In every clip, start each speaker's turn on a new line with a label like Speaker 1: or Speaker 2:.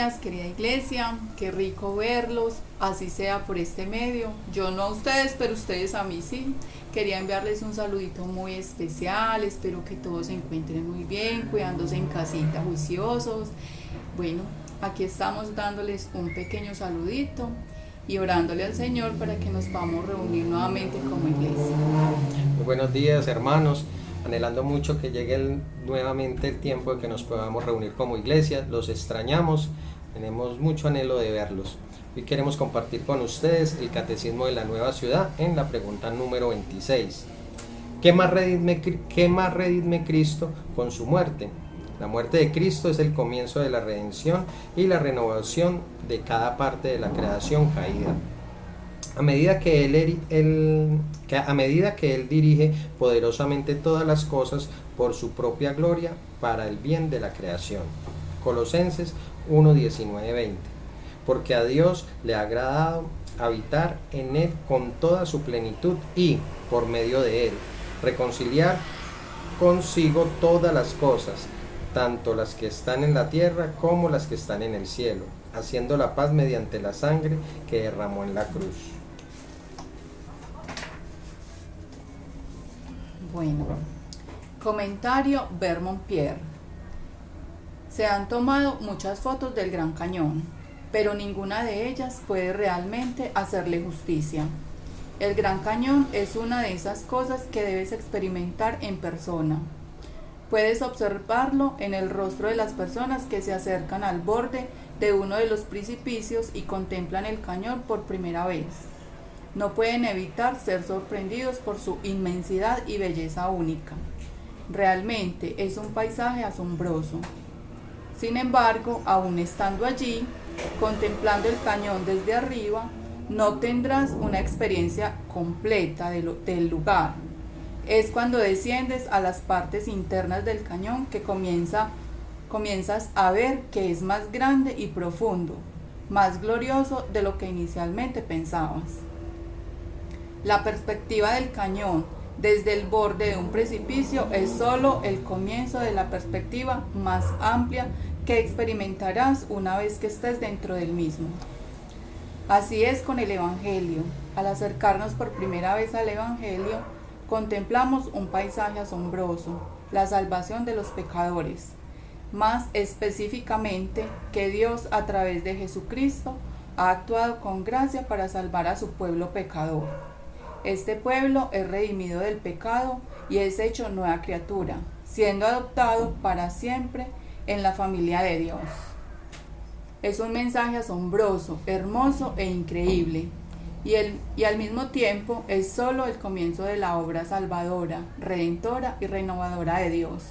Speaker 1: días, querida iglesia, qué rico verlos, así sea por este medio. Yo no a ustedes, pero ustedes a mí sí. Quería enviarles un saludito muy especial, espero que todos se encuentren muy bien, cuidándose en casita, juiciosos. Bueno, aquí estamos dándoles un pequeño saludito y orándole al Señor para que nos podamos reunir nuevamente como iglesia.
Speaker 2: Muy buenos días, hermanos. Anhelando mucho que llegue nuevamente el tiempo de que nos podamos reunir como iglesia. Los extrañamos, tenemos mucho anhelo de verlos. Hoy queremos compartir con ustedes el Catecismo de la Nueva Ciudad en la pregunta número 26. ¿Qué más redime Cristo con su muerte? La muerte de Cristo es el comienzo de la redención y la renovación de cada parte de la creación caída. A medida que Él dirige poderosamente todas las cosas por su propia gloria para el bien de la creación. Colosenses 1:19-20. Porque a Dios le ha agradado habitar en Él con toda su plenitud y, por medio de Él, reconciliar consigo todas las cosas, tanto las que están en la tierra como las que están en el cielo, haciendo la paz mediante la sangre que derramó en la cruz.
Speaker 1: Bueno, comentario Vermont-Pierre. Se han tomado muchas fotos del Gran Cañón, pero ninguna de ellas puede realmente hacerle justicia. El Gran Cañón es una de esas cosas que debes experimentar en persona. Puedes observarlo en el rostro de las personas que se acercan al borde de uno de los precipicios y contemplan el cañón por primera vez. No pueden evitar ser sorprendidos por su inmensidad y belleza única. Realmente es un paisaje asombroso. Sin embargo, aún estando allí, contemplando el cañón desde arriba, no tendrás una experiencia completa del lugar. Es cuando desciendes a las partes internas del cañón que comienzas a ver que es más grande y profundo, más glorioso de lo que inicialmente pensabas. La perspectiva del cañón desde el borde de un precipicio es solo el comienzo de la perspectiva más amplia que experimentarás una vez que estés dentro del mismo. Así es con el Evangelio. Al acercarnos por primera vez al Evangelio, contemplamos un paisaje asombroso, la salvación de los pecadores. Más específicamente, que Dios a través de Jesucristo ha actuado con gracia para salvar a su pueblo pecador. Este pueblo es redimido del pecado y es hecho nueva criatura, siendo adoptado para siempre en la familia de Dios. Es un mensaje asombroso, hermoso e increíble, y al mismo tiempo es solo el comienzo de la obra salvadora, redentora y renovadora de Dios.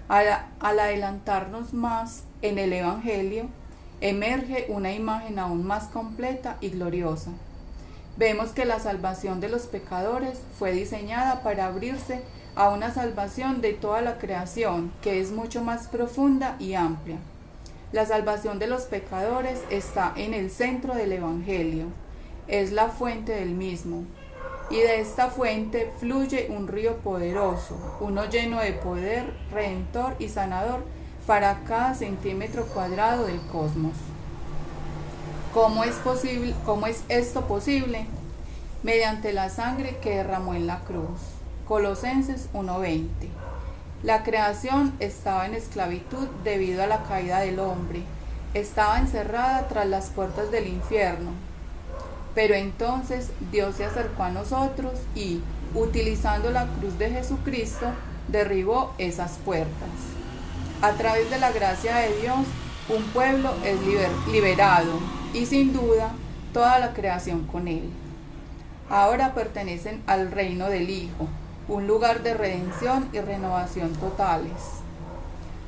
Speaker 1: Al adelantarnos más en el Evangelio, emerge una imagen aún más completa y gloriosa. Vemos que la salvación de los pecadores fue diseñada para abrirse a una salvación de toda la creación, que es mucho más profunda y amplia. La salvación de los pecadores está en el centro del Evangelio, es la fuente del mismo, y de esta fuente fluye un río poderoso, uno lleno de poder redentor y sanador para cada centímetro cuadrado del cosmos. ¿Cómo es esto posible? Mediante la sangre que derramó en la cruz. Colosenses 1:20. La creación estaba en esclavitud debido a la caída del hombre. Estaba encerrada tras las puertas del infierno. Pero entonces Dios se acercó a nosotros y, utilizando la cruz de Jesucristo, derribó esas puertas. A través de la gracia de Dios, un pueblo es liberado y sin duda toda la creación con él. Ahora pertenecen al reino del Hijo, un lugar de redención y renovación totales.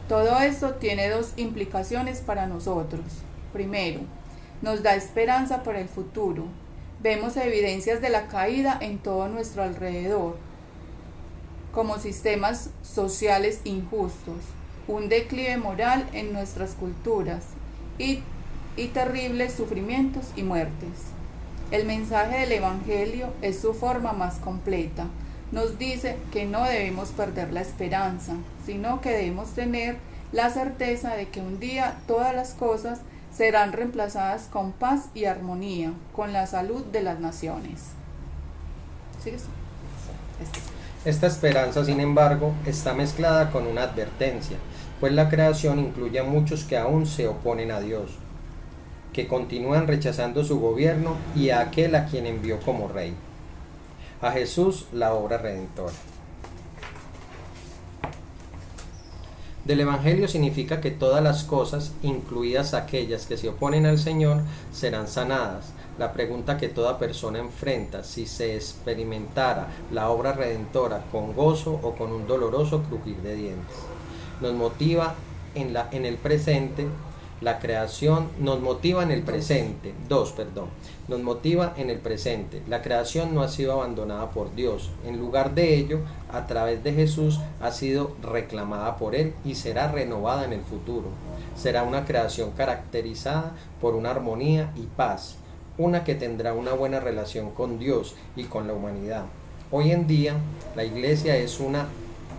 Speaker 1: Todo esto tiene dos implicaciones para nosotros. Primero, nos da esperanza para el futuro. Vemos evidencias de la caída en todo nuestro alrededor, como sistemas sociales injustos, un declive moral en nuestras culturas y terribles sufrimientos y muertes. El mensaje del Evangelio es su forma más completa. Nos dice que no debemos perder la esperanza, sino que debemos tener la certeza de que un día todas las cosas serán reemplazadas con paz y armonía, con la salud de las naciones. ¿Sigues?
Speaker 2: Esta esperanza, sin embargo, está mezclada con una advertencia, pues la creación incluye a muchos que aún se oponen a Dios, que continúan rechazando su gobierno y a aquel a quien envió como rey, a Jesús, la obra redentora. Del Evangelio significa que todas las cosas, incluidas aquellas que se oponen al Señor, serán sanadas. La pregunta que toda persona enfrenta, si se experimentara la obra redentora con gozo o con un doloroso crujir de dientes, nos motiva en el presente. La creación nos motiva en el presente. Nos motiva en el presente. La creación no ha sido abandonada por Dios. En lugar de ello, a través de Jesús ha sido reclamada por Él y será renovada en el futuro. Será una creación caracterizada por una armonía y paz, una que tendrá una buena relación con Dios y con la humanidad. Hoy en día, la Iglesia es una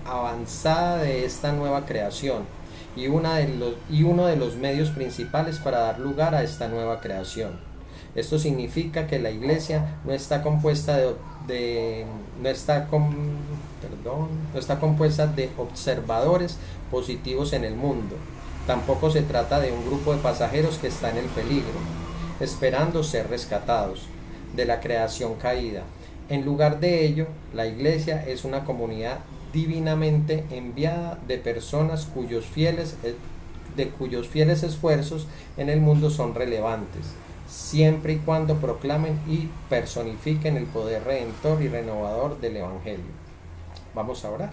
Speaker 2: avanzada de esta nueva creación y uno de los medios principales para dar lugar a esta nueva creación. Esto significa que la Iglesia no está compuesta de observadores positivos en el mundo. Tampoco se trata de un grupo de pasajeros que está en el peligro, esperando ser rescatados de la creación caída. En lugar de ello, la Iglesia es una comunidad divinamente enviada de personas cuyos fieles esfuerzos en el mundo son relevantes, siempre y cuando proclamen y personifiquen el poder redentor y renovador del Evangelio. Vamos a orar.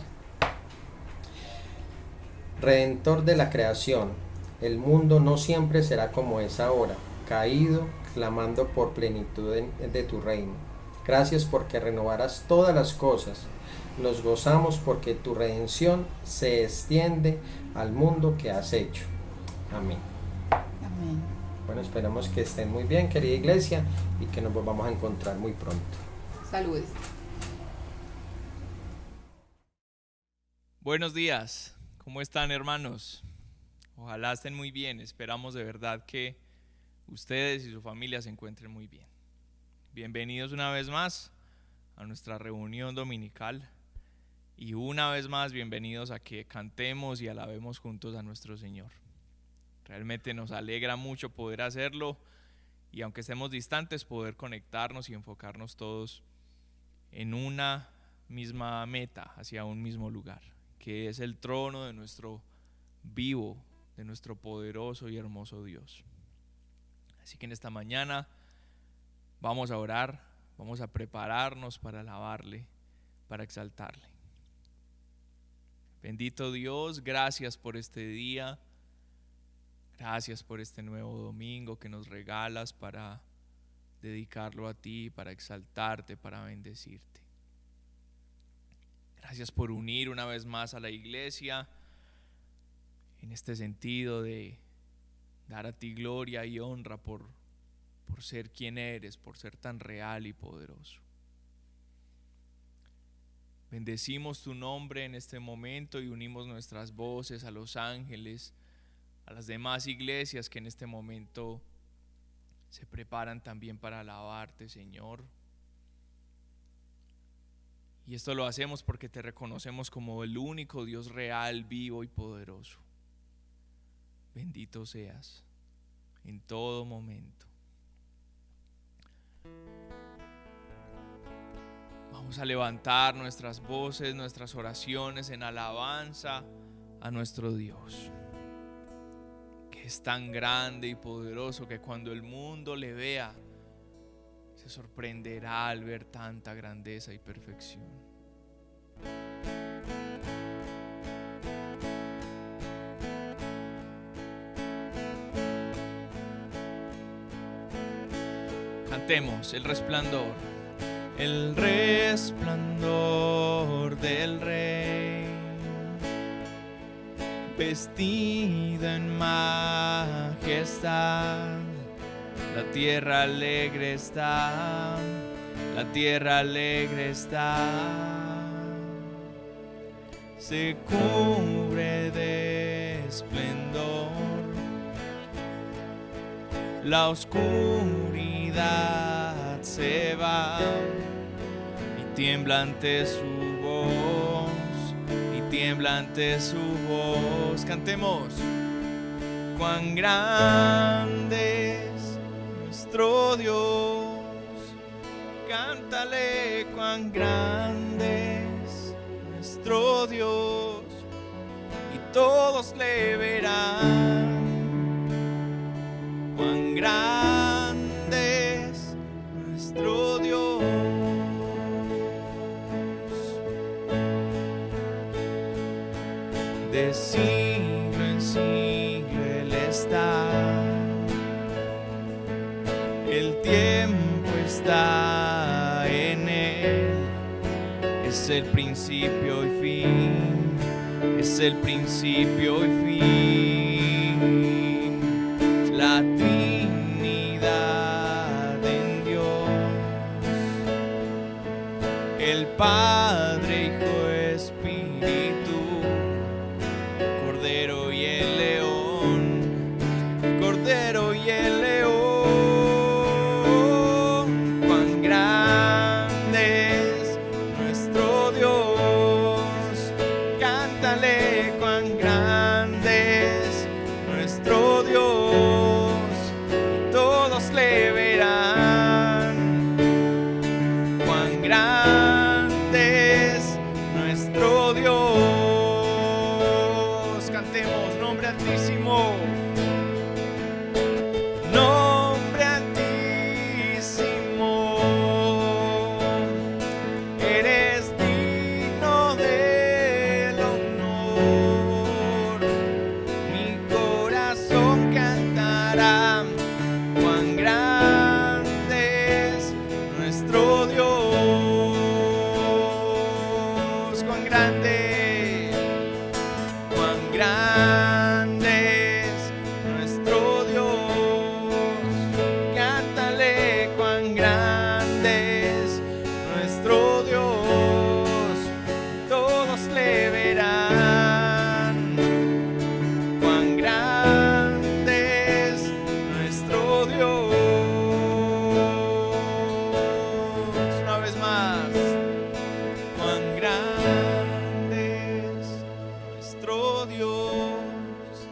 Speaker 2: Redentor de la creación, el mundo no siempre será como es ahora, caído, clamando por plenitud de tu reino. Gracias porque renovarás todas las cosas. Nos gozamos porque tu redención se extiende al mundo que has hecho. Amén.
Speaker 1: Amén.
Speaker 2: Bueno, esperamos que estén muy bien, querida iglesia, y que nos volvamos a encontrar muy pronto.
Speaker 1: Saludes.
Speaker 3: Buenos días, ¿cómo están, hermanos? Ojalá estén muy bien. Esperamos de verdad que ustedes y su familia se encuentren muy bien. Bienvenidos una vez más a nuestra reunión dominical. Y una vez más, bienvenidos a que cantemos y alabemos juntos a nuestro Señor. Realmente nos alegra mucho poder hacerlo y aunque estemos distantes, poder conectarnos y enfocarnos todos en una misma meta, hacia un mismo lugar, que es el trono de nuestro vivo, de nuestro poderoso y hermoso Dios. Así que en esta mañana vamos a orar, vamos a prepararnos para alabarle, para exaltarle. Bendito Dios, gracias por este día, gracias por este nuevo domingo que nos regalas para dedicarlo a ti, para exaltarte, para bendecirte. Gracias por unir una vez más a la iglesia en este sentido de dar a ti gloria y honra por ser quien eres, por ser tan real y poderoso. Bendecimos tu nombre en este momento y unimos nuestras voces a los ángeles, a las demás iglesias que en este momento se preparan también para alabarte, Señor. Y esto lo hacemos porque te reconocemos como el único Dios real, vivo y poderoso. Bendito seas en todo momento. Vamos a levantar nuestras voces, nuestras oraciones en alabanza a nuestro Dios, que es tan grande y poderoso que cuando el mundo le vea, se sorprenderá al ver tanta grandeza y perfección. Cantemos el resplandor. El resplandor del Rey, vestido en majestad, la tierra alegre está, la tierra alegre está, se cubre de esplendor, la oscuridad se va y tiembla ante su voz, y tiembla ante su voz. Cantemos. Cuán grande es nuestro Dios, cántale, cuán grande es nuestro Dios, y todos le verán. Cuán grande es nuestro Dios. De siglo en siglo Él está, el tiempo está en Él, es el principio y fin, es el principio y fin, la Trinidad en Dios, el Padre, Hijo, Espíritu, Cordero y el León, Cordero y el León. Cuán grande es nuestro Dios, cántale, cuán grande es nuestro Dios, y todos le verán. Cuán grande es nuestro Dios. Cantemos, nombre altísimo, nombre altísimo, eres digno del honor, mi corazón cantará, cuán grande es nuestro Dios, cuán grande, cuán grande es nuestro Dios, cántale, cuán grande es nuestro Dios, todos le verán. Cuán grande es nuestro Dios. Una vez más, cuán grande es nuestro Dios,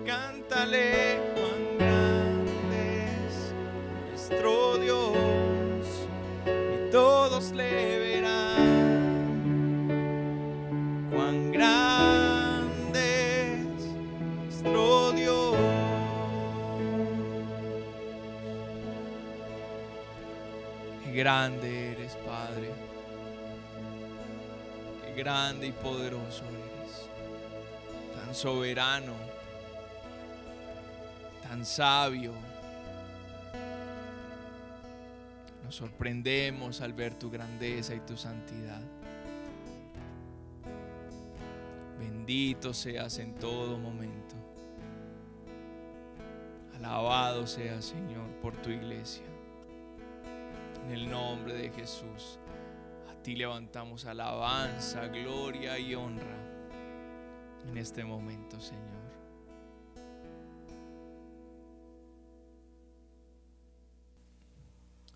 Speaker 3: cántale, cuán grande es nuestro Dios, y todos le verán. Cuán grande es nuestro Dios. Qué grande eres, Padre. Qué grande y poderoso eres. Tan soberano, tan sabio. Nos sorprendemos al ver tu grandeza y tu santidad. Bendito seas en todo momento. Alabado seas, Señor, por tu iglesia. En el nombre de Jesús, a ti levantamos alabanza, gloria y honra en este momento, Señor.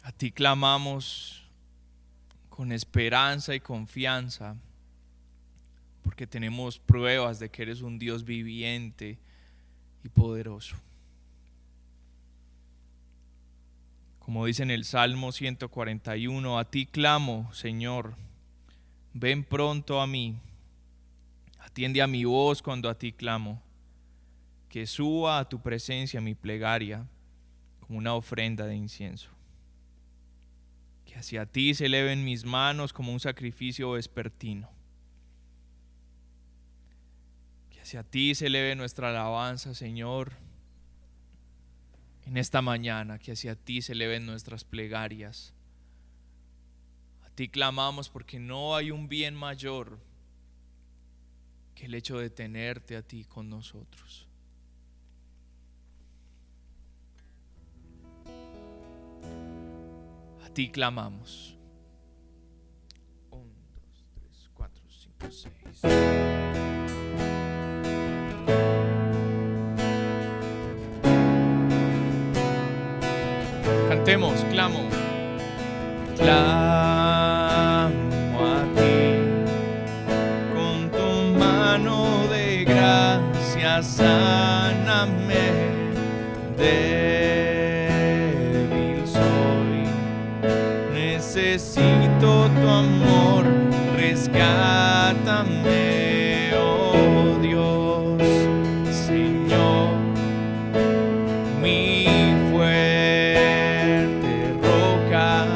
Speaker 3: A ti clamamos con esperanza y confianza, porque tenemos pruebas de que eres un Dios viviente y poderoso. Como dice en el Salmo 141, a ti clamo, Señor, ven pronto a mí, atiende a mi voz cuando a ti clamo, que suba a tu presencia mi plegaria como una ofrenda de incienso. Que hacia ti se eleven mis manos como un sacrificio vespertino. Que hacia ti se eleve nuestra alabanza, Señor, en esta mañana. Que hacia ti se eleven nuestras plegarias. A ti clamamos porque no hay un bien mayor que el hecho de tenerte a ti con nosotros. A ti clamamos. 1, 2, 3, 4, 5, 6. Cantemos, clamo. Clamo a ti, con tu mano de gracia sáname, débil soy, necesito tu amor, rescátame, oh Dios, Señor, mi fuerte roca,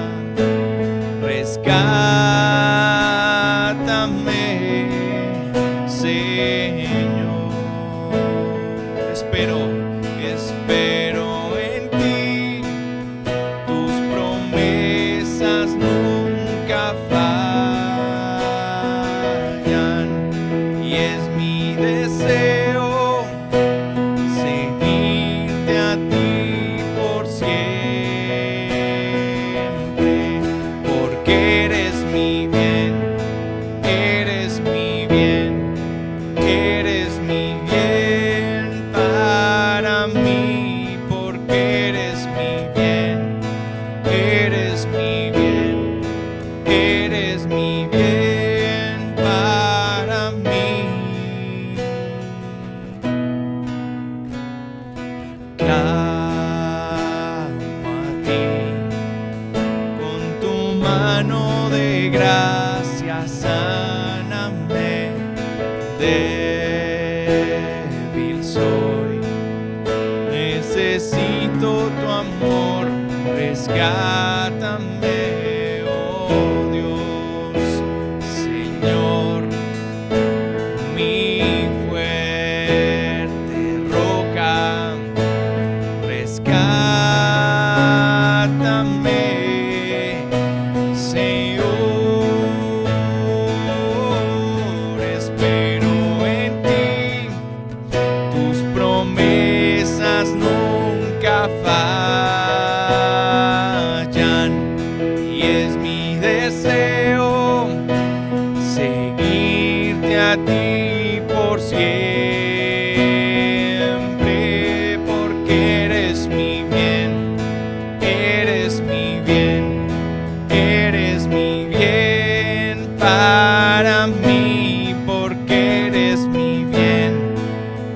Speaker 3: rescátame, Señor. Espero en ti, tus promesas nunca fallan, y es mi deseo seguirte a ti por siempre, porque eres mi bien, eres mi bien, eres mi bien para mí, porque eres mi bien, eres mi bien, eres mi bien para mí. Clamo a ti, con tu mano de gracia sáname, débil soy, necesito tu amor, rescátame, oh Dios, Señor, mi fuerte roca, rescátame, Señor, espero en ti, tus promesas nunca fallan, y es mi deseo seguirte a ti por siempre, porque eres mi bien, eres mi bien, eres mi bien para mí, porque eres mi bien,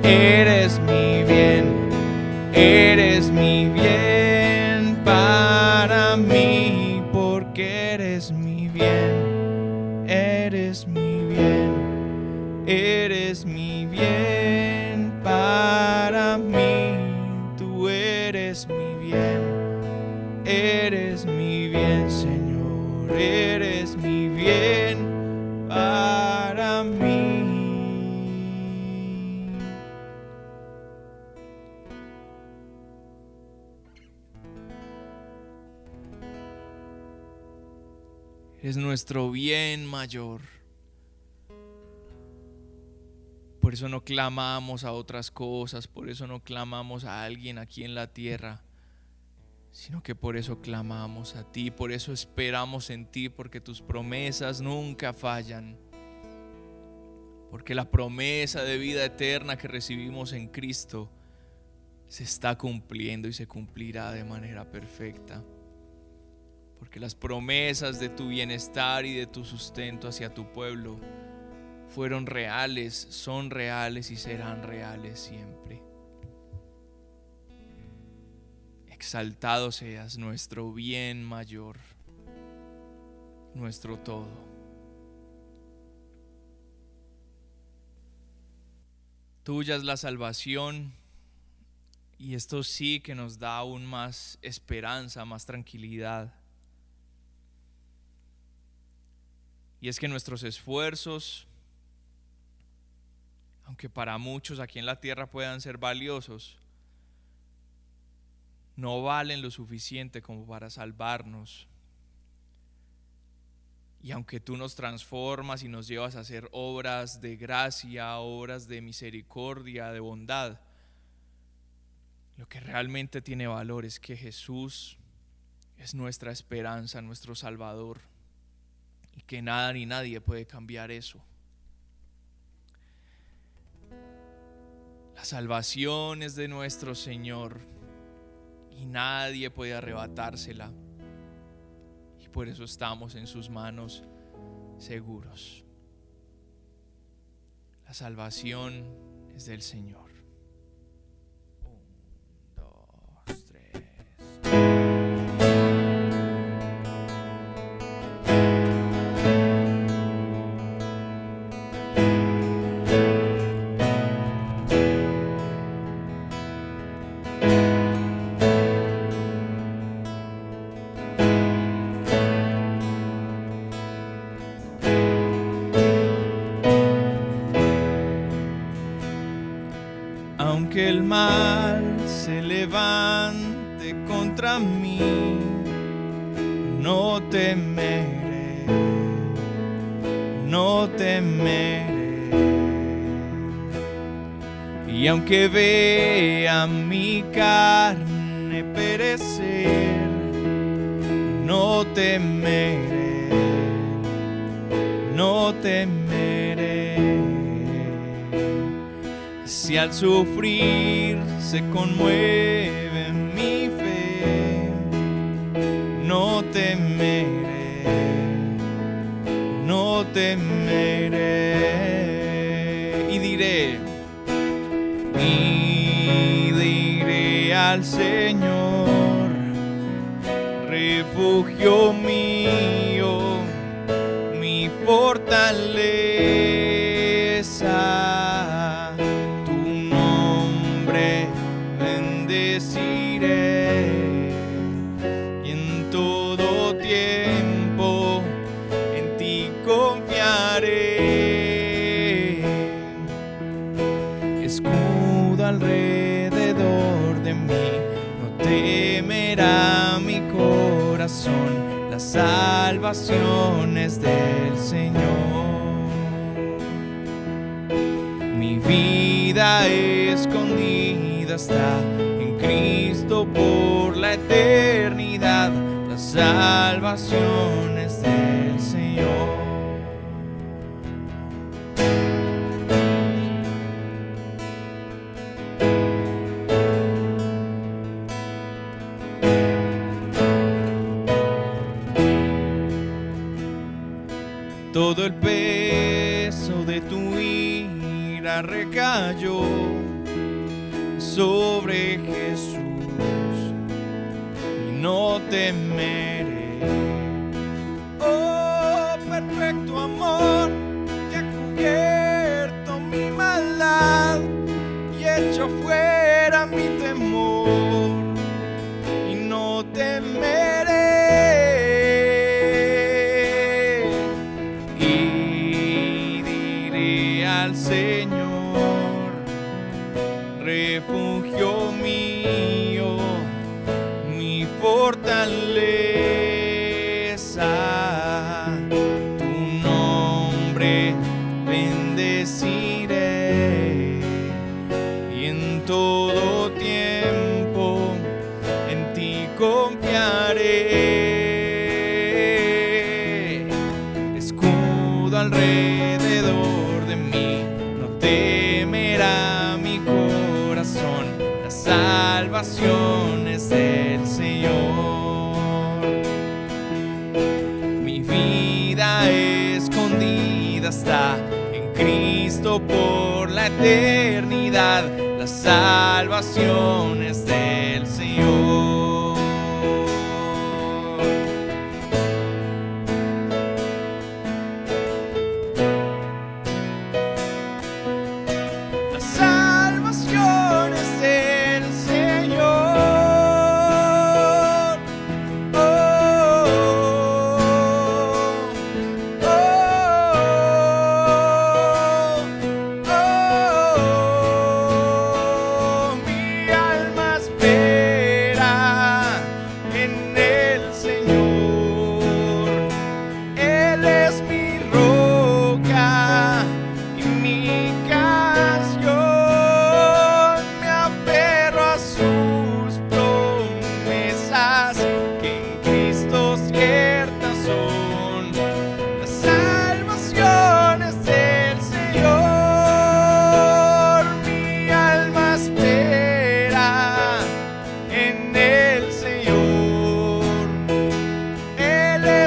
Speaker 3: eres mi bien, eres mi bien para mí, porque eres mi bien, eres mi bien, eres mi bien para mí, tú eres mi bien, eres mi bien, Señor, eres mi bien para mí. Es nuestro bien mayor. Por eso no clamamos a otras cosas, por eso no clamamos a alguien aquí en la tierra, sino que por eso clamamos a ti, por eso esperamos en ti, porque tus promesas nunca fallan, porque la promesa de vida eterna que recibimos en Cristo se está cumpliendo y se cumplirá de manera perfecta. Porque las promesas de tu bienestar y de tu sustento hacia tu pueblo fueron reales, son reales y serán reales siempre. Exaltado seas, nuestro bien mayor, nuestro todo. Tuya es la salvación, y esto sí que nos da aún más esperanza, más tranquilidad. Y es que nuestros esfuerzos, aunque para muchos aquí en la tierra puedan ser valiosos, no valen lo suficiente como para salvarnos. Y aunque tú nos transformas y nos llevas a hacer obras de gracia, obras de misericordia, de bondad, lo que realmente tiene valor es que Jesús es nuestra esperanza, nuestro Salvador, y que nada ni nadie puede cambiar eso. La salvación es de nuestro Señor, y nadie puede arrebatársela. Y por eso estamos en sus manos seguros. La salvación es del Señor. 1, 2, 3. Aunque el mal se levante contra mí, no temeré, no temeré. Y aunque vea mi carne perecer, no temeré, no temeré. Si al sufrir se conmueve mi fe, no temeré, no temeré. Y diré al Señor, refugio mío, mi fortaleza. Y en todo tiempo en ti confiaré. Escudo alrededor de mí, no temerá mi corazón. La salvación es del Señor. Mi vida escondida está en Cristo por la eternidad. La salvación es del Señor. Todo el peso de tu ira recayó sobre Jesús y no temeré. Oh, perfecto amor que ha cubierto mi maldad y hecho fuera mi temor y no temeré. Y diré al Señor, refugio mío, mi fortaleza, tu nombre bendeciré y en todo tiempo en ti confiaré. Escudo alrededor de mí, no temerá mi corazón. La salvación es del Señor. Mi vida escondida está en Cristo por la eternidad. La salvación es del Señor. La salvación es del Señor. Oh, oh, oh, oh, mi alma espera.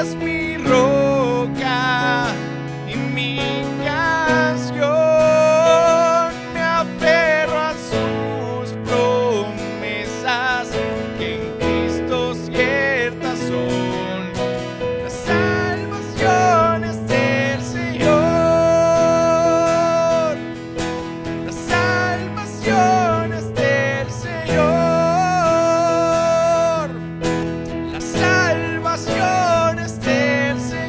Speaker 3: es mi roca y mi canción. Me aferro a sus promesas que en Cristo ciertas son. La salvación es del Señor. La salvación es del Señor. La salvación es del Señor.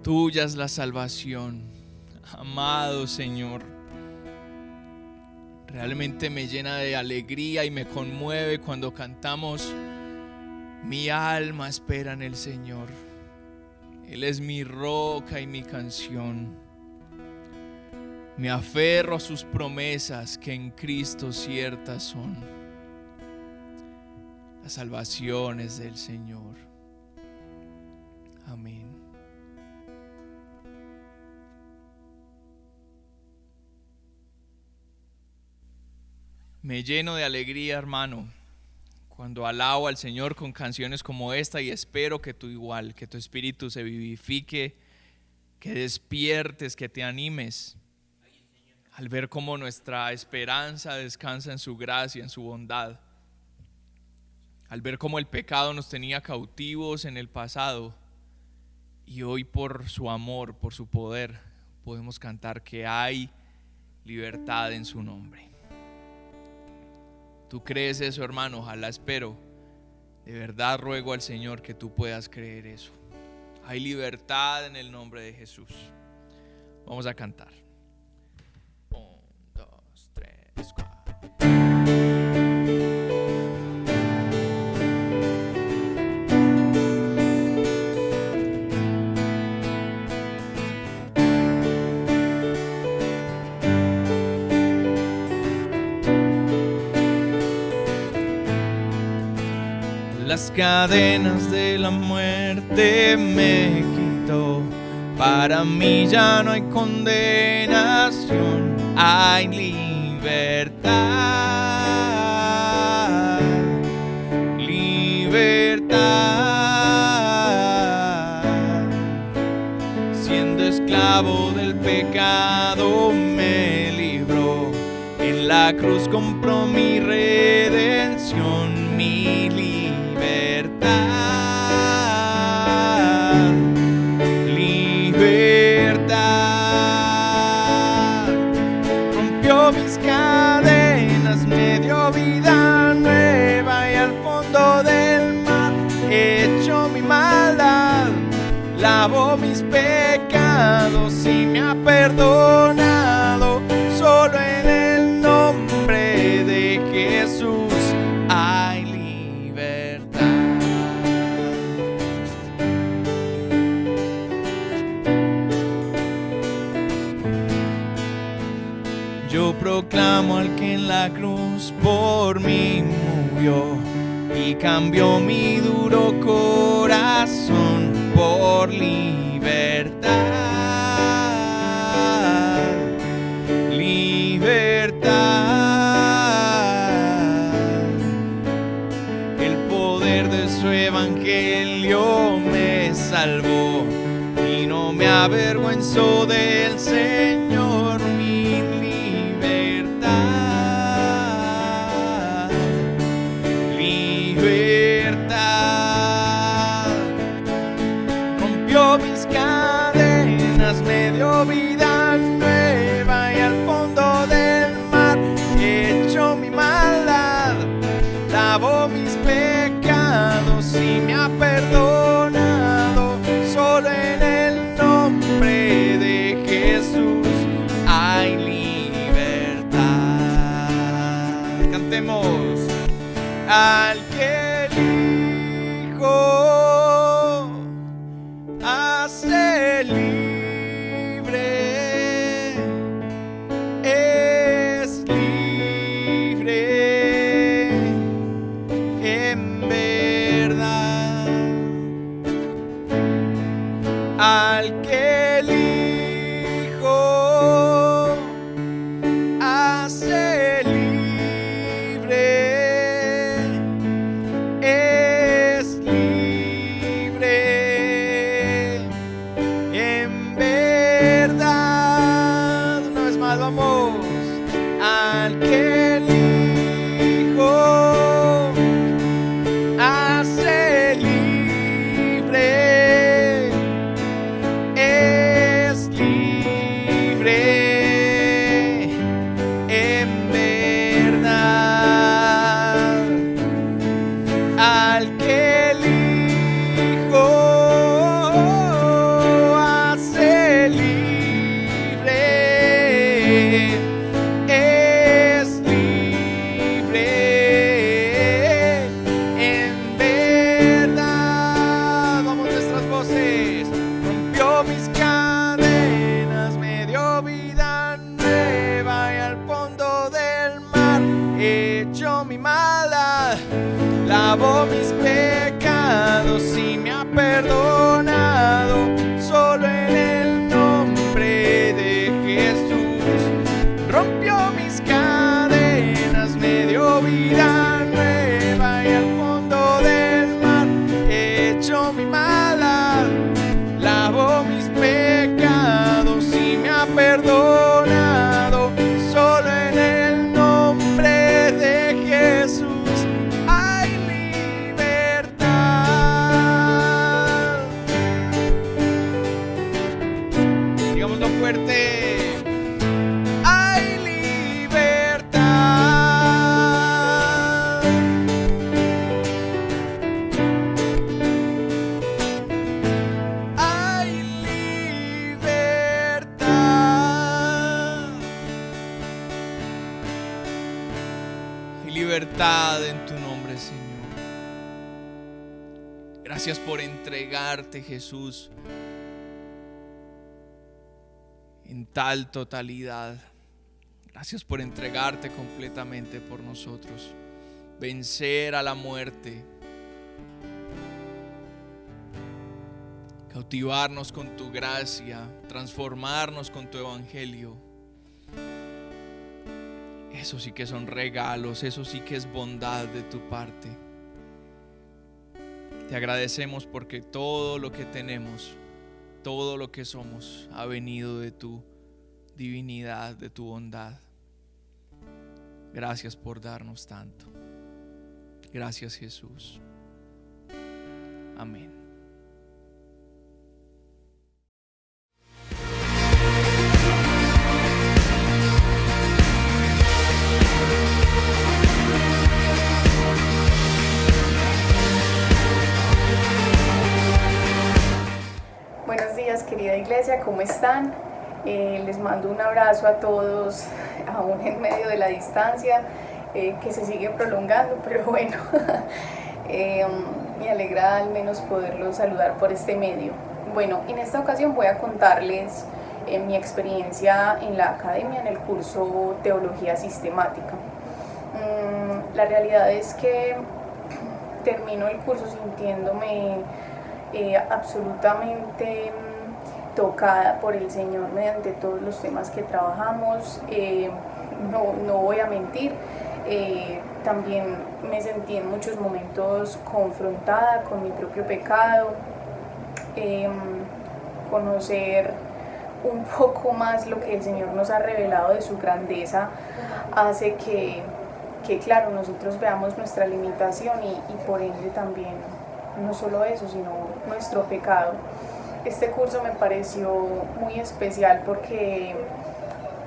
Speaker 3: Tuya es la salvación, amado Señor. Realmente me llena de alegría y me conmueve cuando cantamos: mi alma espera en el Señor. Él es mi roca y mi canción. Me aferro a sus promesas que en Cristo ciertas son. La salvación es del Señor. Amén. Me lleno de alegría, hermano, cuando alabo al Señor con canciones como esta, y espero que tú igual, que tu espíritu se vivifique, que despiertes, que te animes al ver cómo nuestra esperanza descansa en su gracia, en su bondad, al ver cómo el pecado nos tenía cautivos en el pasado y hoy por su amor, por su poder, podemos cantar que hay libertad en su nombre. ¿Tú crees eso, hermano? Ojalá, espero. De verdad ruego al Señor que tú puedas creer eso. Hay libertad en el nombre de Jesús. Vamos a cantar. 1, 2, 3, 4. Las cadenas de la muerte me quitó. Para mí ya no hay condenación, hay libertad. Libertad. Siendo esclavo del pecado me libró. En la cruz compró mi redención, mi libertad. Libertad. Rompió mis cadenas, me dio vida nueva, y al fondo del mar echó mi maldad. Lavó mis pecados y me ha perdonado. Solo en el nombre de Jesús hay libertad. Yo proclamo al que en la cruz por mí murió y cambió mi duro corazón por libertad. Libertad. El poder de su evangelio me salvó y no me avergüenzo del Señor. Mi libertad. Libertad. Rompió mis cadenas, me dio vida nueva, y al fondo del mar echó mi maldad. Lavó mis pecados y me ha perdonado. Solo en el nombre de Jesús hay libertad. Cantemos. Al que elijo hace libre, es libre en verdad. al que elijo hace libre, es libre en verdad. Una vez más vamos, al que elijo hace libre, es libre en verdad. Al que elijo hace libre, es libre en verdad. Vamos, nuestras voces. Rompió mis cadenas, me dio vida nueva y al fondo del mar echó mi maldad, lavó mis pecados y me ha perdonado. Solo en el nombre de Jesús rompió mis cadenas, me dio vida nueva y al fondo del mar echó mi maldad, lavó mis pecados y me ha perdonado. Solo en el nombre de Jesús hay libertad. Digámoslo fuerte. Hay libertad. Hay libertad. Hay libertad en tu nombre, Señor. Gracias por entregarte, Jesús, en tal totalidad. Gracias por entregarte completamente por nosotros, vencer a la muerte, cautivarnos con tu gracia, transformarnos con tu evangelio. Eso sí que son regalos, eso sí que es bondad de tu parte. Te agradecemos porque todo lo que tenemos, todo lo que somos, ha venido de tu divinidad, de tu bondad. Gracias por darnos tanto. Gracias, Jesús. Amén.
Speaker 1: Buenos días, querida iglesia, ¿cómo están? Les mando un abrazo a todos, aún en medio de la distancia que se sigue prolongando, pero bueno, me alegra al menos poderlos saludar por este medio. Bueno, en esta ocasión voy a contarles mi experiencia en la academia en el curso Teología Sistemática. La realidad es que termino el curso sintiéndome absolutamente tocada por el Señor mediante todos los temas que trabajamos. No voy a mentir, también me sentí en muchos momentos confrontada con mi propio pecado. Conocer un poco más lo que el Señor nos ha revelado de su grandeza hace que claro, nosotros veamos nuestra limitación y por ende también no solo eso, sino nuestro pecado. Este curso me pareció muy especial porque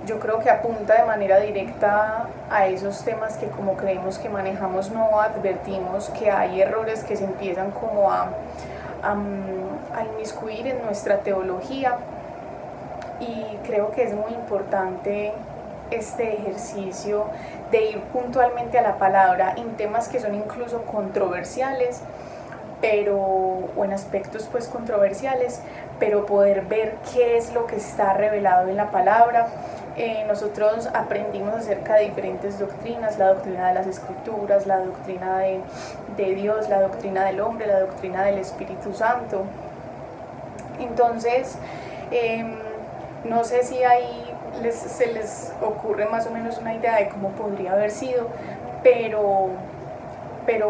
Speaker 1: yo creo que apunta de manera directa a esos temas que como creemos que manejamos no advertimos, que hay errores que se empiezan como a inmiscuir en nuestra teología, y creo que es muy importante este ejercicio de ir puntualmente a la palabra en temas que son incluso controversiales, o en aspectos pues controversiales, pero poder ver qué es lo que está revelado en la palabra. Nosotros aprendimos acerca de diferentes doctrinas, la doctrina de las Escrituras, la doctrina de Dios, la doctrina del hombre, la doctrina del Espíritu Santo.
Speaker 4: Entonces, no sé si ahí se les ocurre más o menos una idea de cómo podría haber sido, pero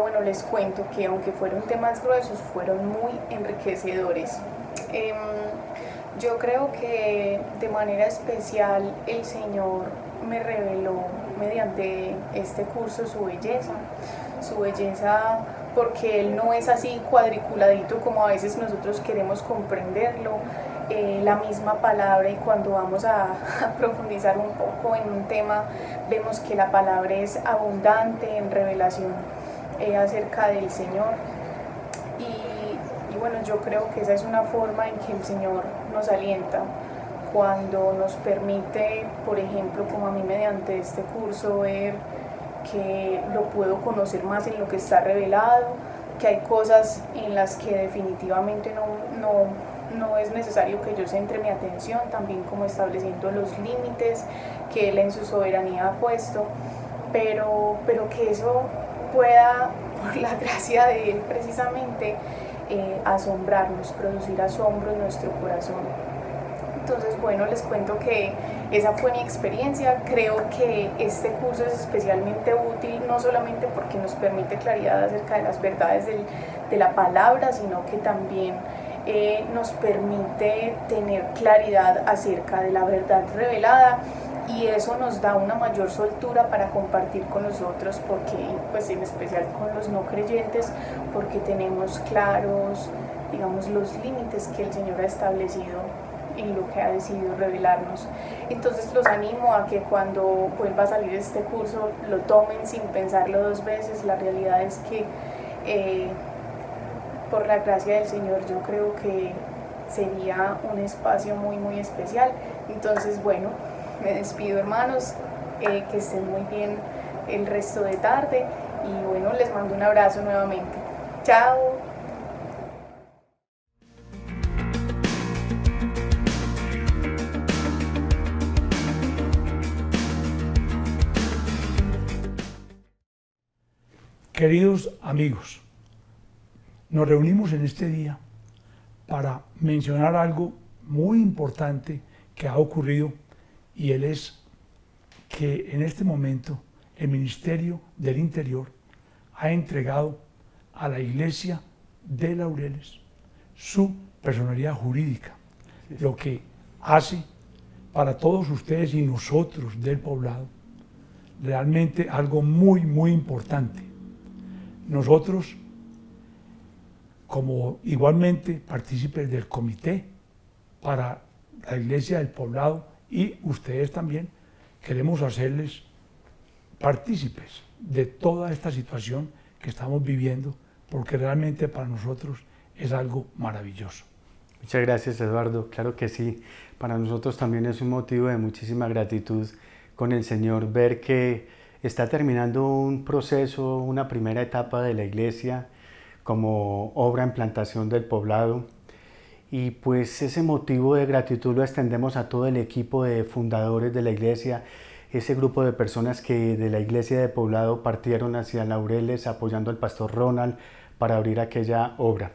Speaker 4: bueno, les cuento que aunque fueron temas gruesos, fueron muy enriquecedores. Yo creo que de manera especial el Señor me reveló mediante este curso su belleza porque Él no es así cuadriculadito como a veces nosotros queremos comprenderlo, la misma palabra, y cuando vamos a profundizar un poco en un tema vemos que la palabra es abundante en revelación acerca del Señor. Y bueno, yo creo que esa es una forma en que el Señor nos alienta cuando nos permite, por ejemplo, como a mí mediante este curso, ver que lo puedo conocer más en lo que está revelado, que hay cosas en las que definitivamente no es necesario que yo centre mi atención, también como estableciendo los límites que Él en su soberanía ha puesto, pero que eso pueda, por la gracia de Él precisamente, asombrarnos, producir asombro en nuestro corazón. Entonces, bueno, les cuento que esa fue mi experiencia. Creo que este curso es especialmente útil, no solamente porque nos permite claridad acerca de las verdades de la palabra, sino que también nos permite tener claridad acerca de la verdad revelada, y eso nos da una mayor soltura para compartir con los otros, porque, pues en especial con los no creyentes, porque tenemos claros, digamos, los límites que el Señor ha establecido en lo que ha decidido revelarnos. Entonces los animo a que cuando vuelva a salir este curso lo tomen sin pensarlo dos veces. La realidad es que por la gracia del Señor yo creo que sería un espacio muy muy especial. Entonces, bueno, me despido, hermanos, que estén muy bien el resto de tarde, y bueno, les mando un abrazo nuevamente. Chao.
Speaker 5: Queridos amigos, nos reunimos en este día para mencionar algo muy importante que ha ocurrido, y él es que en este momento el Ministerio del Interior ha entregado a la Iglesia de Laureles su personalidad jurídica, lo que hace para todos ustedes y nosotros del poblado realmente algo muy, muy importante. Nosotros, como igualmente partícipes del comité para la Iglesia del Poblado, y ustedes también, queremos hacerles partícipes de toda esta situación que estamos viviendo, porque realmente para nosotros es algo maravilloso.
Speaker 6: Muchas gracias, Eduardo. Claro que sí, para nosotros también es un motivo de muchísima gratitud con el Señor ver que está terminando un proceso, una primera etapa de la Iglesia como obra en plantación del poblado, y pues ese motivo de gratitud lo extendemos a todo el equipo de fundadores de la Iglesia, ese grupo de personas que de la Iglesia de Poblado partieron hacia Laureles apoyando al pastor Ronald para abrir aquella obra.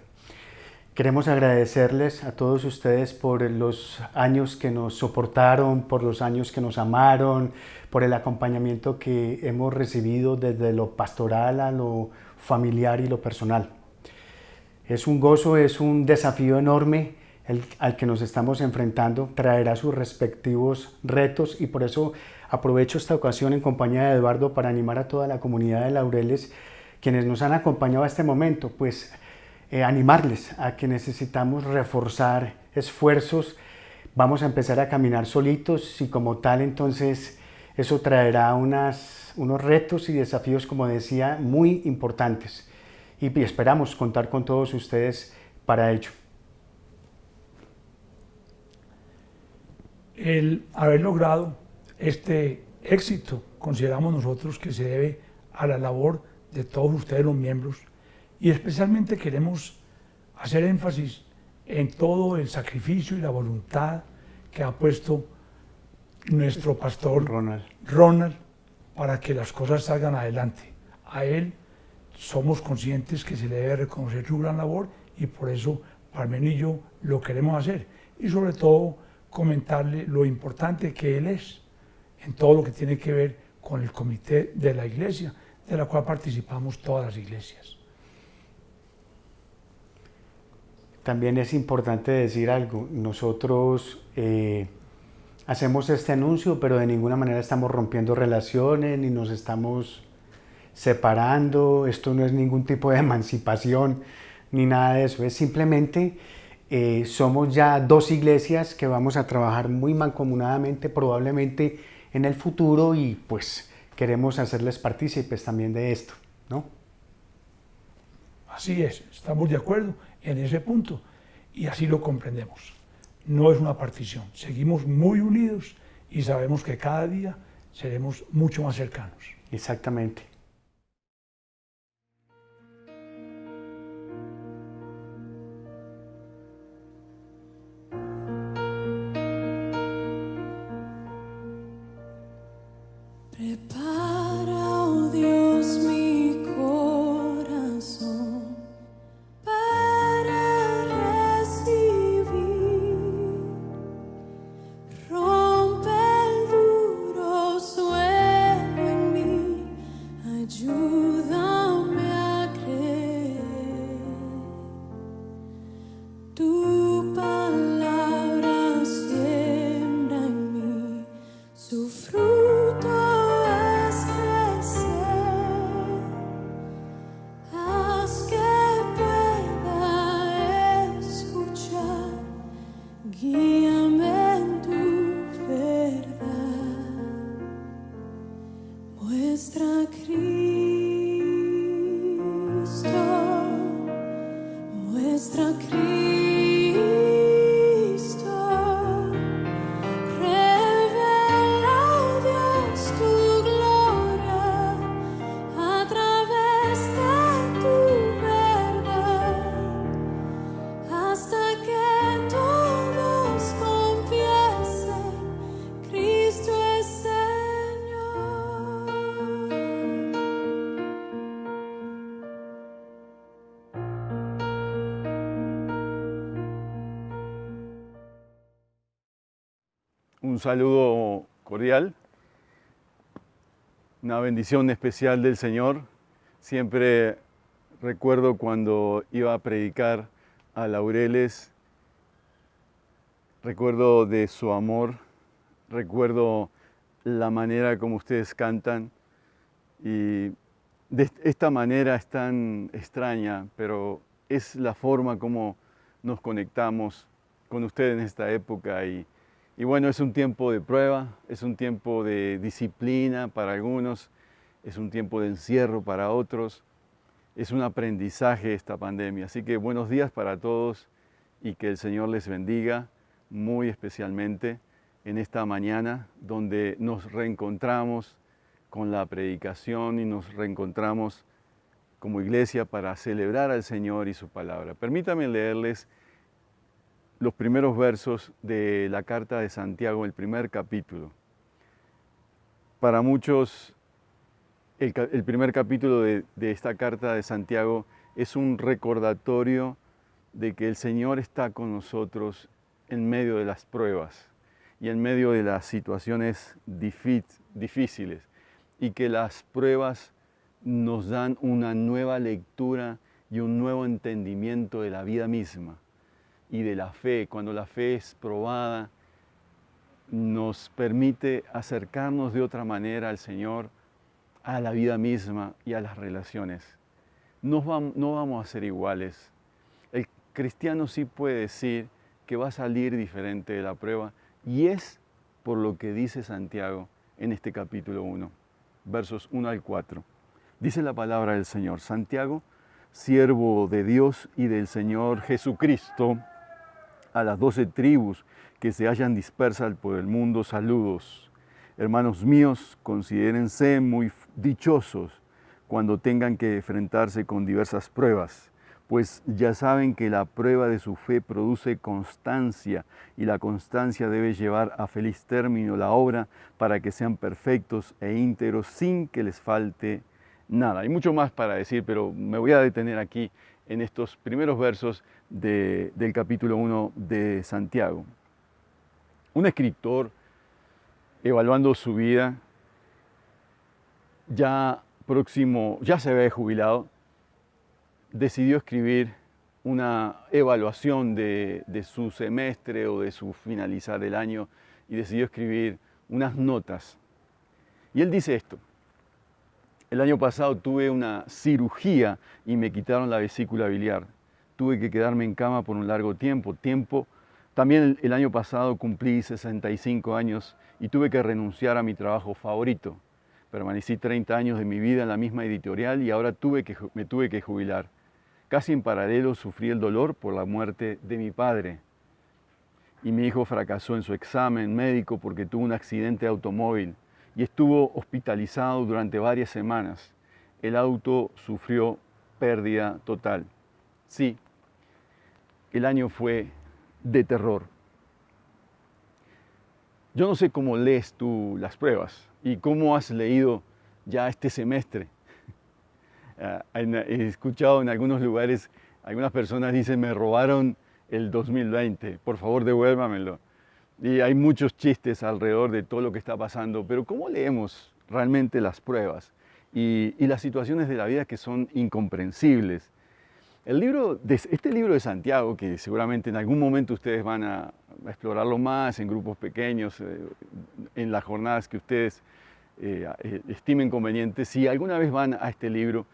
Speaker 6: Queremos agradecerles a todos ustedes por los años que nos soportaron, por los años que nos amaron, por el acompañamiento que hemos recibido desde lo pastoral a lo familiar y lo personal. Es un gozo, es un desafío enorme al que nos estamos enfrentando, traerá sus respectivos retos, y por eso aprovecho esta ocasión en compañía de Eduardo para animar a toda la comunidad de Laureles, quienes nos han acompañado a este momento, pues animarles a que necesitamos reforzar esfuerzos. Vamos a empezar a caminar solitos, y como tal entonces eso traerá unos retos y desafíos, como decía, muy importantes, y esperamos contar con todos ustedes para ello.
Speaker 5: El haber logrado este éxito consideramos nosotros que se debe a la labor de todos ustedes los miembros, y especialmente queremos hacer énfasis en todo el sacrificio y la voluntad que ha puesto nuestro pastor Ronald para que las cosas salgan adelante. A él somos conscientes que se le debe reconocer su gran labor, y por eso Parmeno y yo lo queremos hacer. Y sobre todo comentarle lo importante que él es en todo lo que tiene que ver con el comité de la iglesia, de la cual participamos todas las iglesias.
Speaker 6: También es importante decir algo. Nosotros hacemos este anuncio, pero de ninguna manera estamos rompiendo relaciones ni nos estamos separando. Esto no es ningún tipo de emancipación ni nada de eso. Es simplemente somos ya dos iglesias que vamos a trabajar muy mancomunadamente probablemente en el futuro y pues queremos hacerles partícipes también de esto, ¿no?
Speaker 5: Así es, estamos de acuerdo en ese punto y así lo comprendemos. No es una partición, seguimos muy unidos y sabemos que cada día seremos mucho más cercanos.
Speaker 6: Exactamente.
Speaker 7: Prepara, oh Dios, mi corazón para recibir. Rompe el duro suelo en mí, ayúdame a creer. Tu palabra siembra en mí su fruto. Haz que pueda escuchar, guíame en tu verdad. Muestra a Cristo, muestra a Cristo. Revela, oh Dios, tu gloria a través de tu verdad, hasta que todos confiesen, Cristo es Señor.
Speaker 8: Un saludo cordial, una bendición especial del Señor. Siempre recuerdo cuando iba a predicar a Laureles, recuerdo de su amor, recuerdo la manera como ustedes cantan y de esta manera es tan extraña, pero es la forma como nos conectamos con ustedes en esta época y bueno, es un tiempo de prueba, es un tiempo de disciplina para algunos, es un tiempo de encierro para otros, es un aprendizaje esta pandemia. Así que buenos días para todos y que el Señor les bendiga muy especialmente en esta mañana donde nos reencontramos con la predicación y nos reencontramos como iglesia para celebrar al Señor y su palabra. Permítanme leerles los primeros versos de la carta de Santiago, el primer capítulo. Para muchos, el primer capítulo de esta carta de Santiago es un recordatorio de que el Señor está con nosotros en medio de las pruebas y en medio de las situaciones difíciles y que las pruebas nos dan una nueva lectura y un nuevo entendimiento de la vida misma y de la fe. Cuando la fe es probada, nos permite acercarnos de otra manera al Señor, a la vida misma y a las relaciones. No vamos a ser iguales. El cristiano sí puede decir que va a salir diferente de la prueba y es por lo que dice Santiago en este capítulo 1, versos 1 al 4. Dice la palabra del Señor: Santiago, siervo de Dios y del Señor Jesucristo, a las 12 tribus que se hallan dispersas por el mundo, saludos. Hermanos míos, considérense muy dichosos cuando tengan que enfrentarse con diversas pruebas, pues ya saben que la prueba de su fe produce constancia y la constancia debe llevar a feliz término la obra para que sean perfectos e íntegros sin que les falte nada. Hay mucho más para decir, pero me voy a detener aquí en estos primeros versos del capítulo 1 de Santiago. Un escritor, evaluando su vida, ya se había jubilado, decidió escribir una evaluación de su semestre o de su finalizar el año y decidió escribir unas notas. Y él dice esto: el año pasado tuve una cirugía y me quitaron la vesícula biliar. Tuve que quedarme en cama por un largo tiempo. También el año pasado cumplí 65 años y tuve que renunciar a mi trabajo favorito. Permanecí 30 años de mi vida en la misma editorial y ahora me tuve que jubilar. Casi en paralelo sufrí el dolor por la muerte de mi padre. Y mi hijo fracasó en su examen médico porque tuvo un accidente de automóvil y estuvo hospitalizado durante varias semanas. El auto sufrió pérdida total. Sí, el año fue de terror. Yo no sé cómo lees tú las pruebas y cómo has leído ya este semestre. He escuchado en algunos lugares, algunas personas dicen: me robaron el 2020, por favor devuélvamelo. Y hay muchos chistes alrededor de todo lo que está pasando, pero ¿cómo leemos realmente las pruebas y las situaciones de la vida que son incomprensibles? Este libro de Santiago, que seguramente en algún momento ustedes van a explorarlo más en grupos pequeños, en las jornadas que ustedes estimen convenientes, si alguna vez van a este libro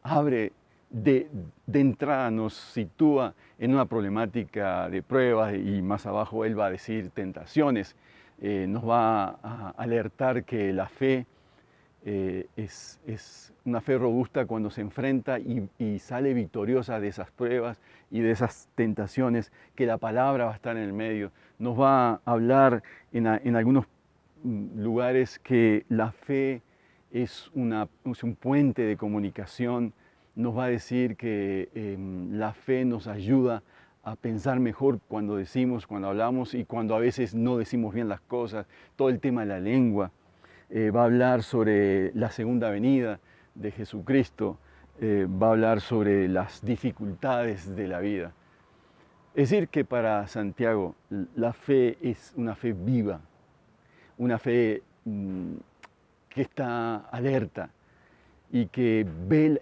Speaker 8: abre de entrada, nos sitúa en una problemática de pruebas y más abajo él va a decir tentaciones, nos va a alertar que la fe es una fe robusta cuando se enfrenta y sale victoriosa de esas pruebas y de esas tentaciones, que la palabra va a estar en el medio. Nos va a hablar en algunos lugares que la fe es un puente de comunicación. Nos va a decir que la fe nos ayuda a pensar mejor cuando hablamos y cuando a veces no decimos bien las cosas. Todo el tema de la lengua. Va a hablar sobre la segunda venida de Jesucristo. Va a hablar sobre las dificultades de la vida. Es decir, que para Santiago la fe es una fe viva, una fe que está alerta y que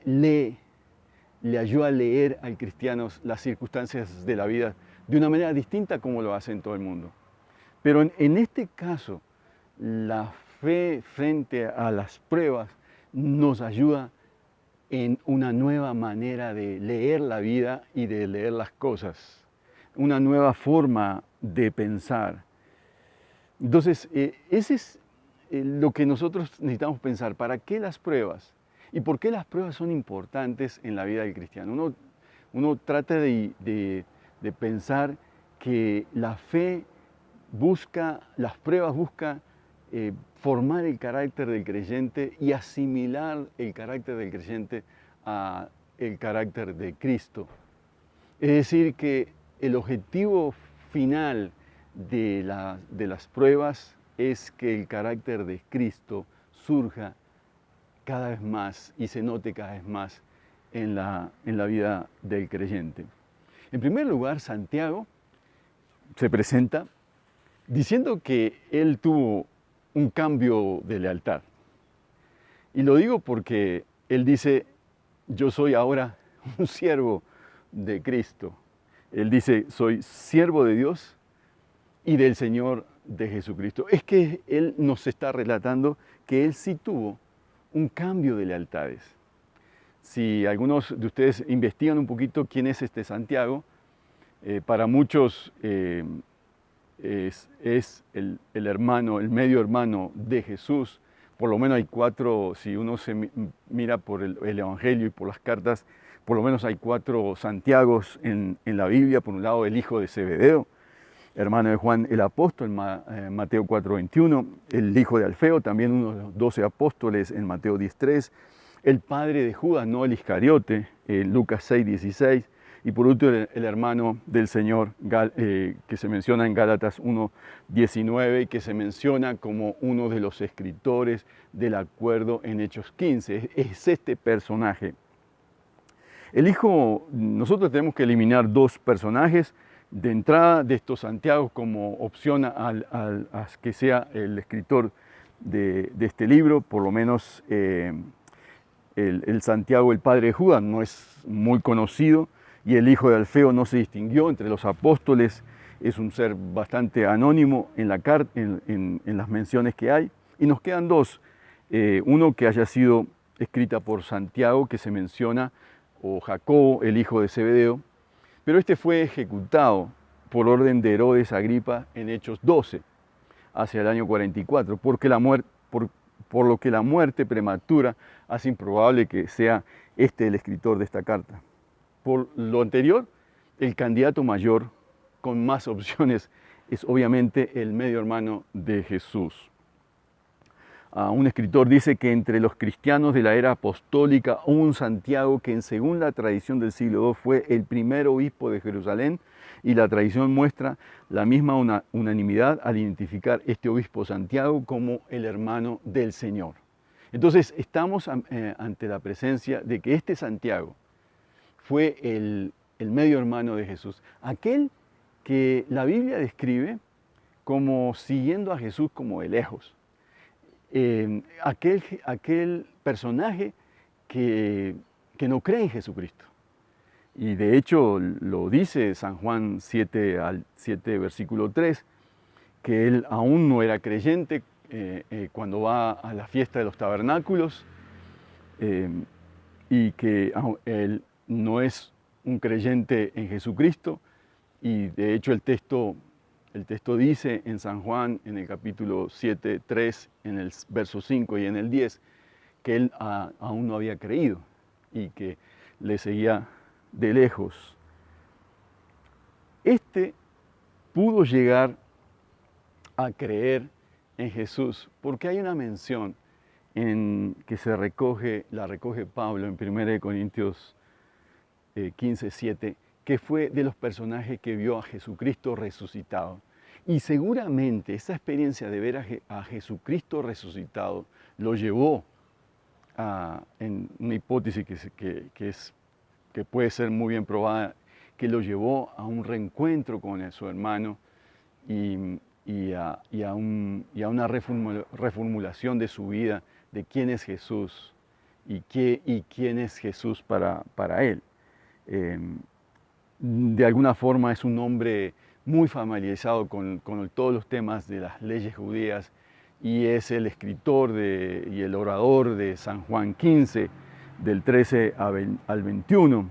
Speaker 8: le ayuda a leer al cristiano las circunstancias de la vida de una manera distinta como lo hace en todo el mundo. Pero en este caso, la fe frente a las pruebas nos ayuda en una nueva manera de leer la vida y de leer las cosas, una nueva forma de pensar. Entonces, ese es lo que nosotros necesitamos pensar. ¿Para qué las pruebas? ¿Y por qué las pruebas son importantes en la vida del cristiano? Uno trata de pensar que la fe las pruebas buscan formar el carácter del creyente y asimilar el carácter del creyente a el carácter de Cristo. Es decir, que el objetivo final de las pruebas es que el carácter de Cristo surja cada vez más y se note cada vez más en la vida del creyente. En primer lugar, Santiago se presenta diciendo que él tuvo un cambio de lealtad. Y lo digo porque él dice: yo soy ahora un siervo de Cristo. Él dice: soy siervo de Dios y del Señor de Jesucristo. Es que él nos está relatando que él sí tuvo un cambio de lealtades. Si algunos de ustedes investigan un poquito quién es este Santiago, para muchos es el hermano, el medio hermano de Jesús. Por lo menos hay 4, si uno se mira por el Evangelio y por las cartas, por lo menos hay 4 Santiagos en la Biblia. Por un lado, el hijo de Zebedeo, hermano de Juan el apóstol, Mateo 4:21, el hijo de Alfeo, también uno de los 12 apóstoles en Mateo 10:3, el padre de Judas, no el Iscariote, Lucas 6:16, y por último el hermano del Señor que se menciona en Gálatas 1:19 y que se menciona como uno de los escritores del acuerdo en Hechos 15. Es este personaje. Nosotros tenemos que eliminar dos personajes de entrada de estos Santiago como opción a que sea el escritor de este libro, por lo menos el Santiago, el padre de Judas, no es muy conocido, y el hijo de Alfeo no se distinguió entre los apóstoles, es un ser bastante anónimo en las menciones que hay, y nos quedan dos, uno que haya sido escrita por Santiago, que se menciona, o Jacobo, el hijo de Zebedeo, pero este fue ejecutado por orden de Herodes Agripa en Hechos 12, hacia el año 44, por lo que la muerte prematura hace improbable que sea el escritor de esta carta. Por lo anterior, el candidato mayor con más opciones es obviamente el medio hermano de Jesús. Un escritor dice que entre los cristianos de la era apostólica hubo un Santiago que, según la tradición del siglo II, fue el primer obispo de Jerusalén, y la tradición muestra la misma unanimidad al identificar este obispo Santiago como el hermano del Señor. Entonces estamos ante la presencia de que este Santiago fue el medio hermano de Jesús, aquel que la Biblia describe como siguiendo a Jesús como de lejos. Aquel personaje que no cree en Jesucristo. Y de hecho lo dice San Juan 7, versículo 3, que él aún no era creyente cuando va a la fiesta de los tabernáculos, y que él no es un creyente en Jesucristo. Y de hecho el texto dice en San Juan, en el capítulo 7, 3, en el verso 5 y en el 10, que él aún no había creído y que le seguía de lejos. Este pudo llegar a creer en Jesús porque hay una mención que la recoge Pablo en 1 Corintios 15, 7, que fue de los personajes que vio a Jesucristo resucitado. Y seguramente esa experiencia de ver a Jesucristo resucitado lo llevó en una hipótesis que puede ser muy bien probada, que lo llevó a un reencuentro con su hermano y a una reformulación de su vida, de quién es Jesús y quién es Jesús para él. De alguna forma es un hombre muy familiarizado con todos los temas de las leyes judías, y es el escritor y el orador de San Juan 15, del 13 al 21.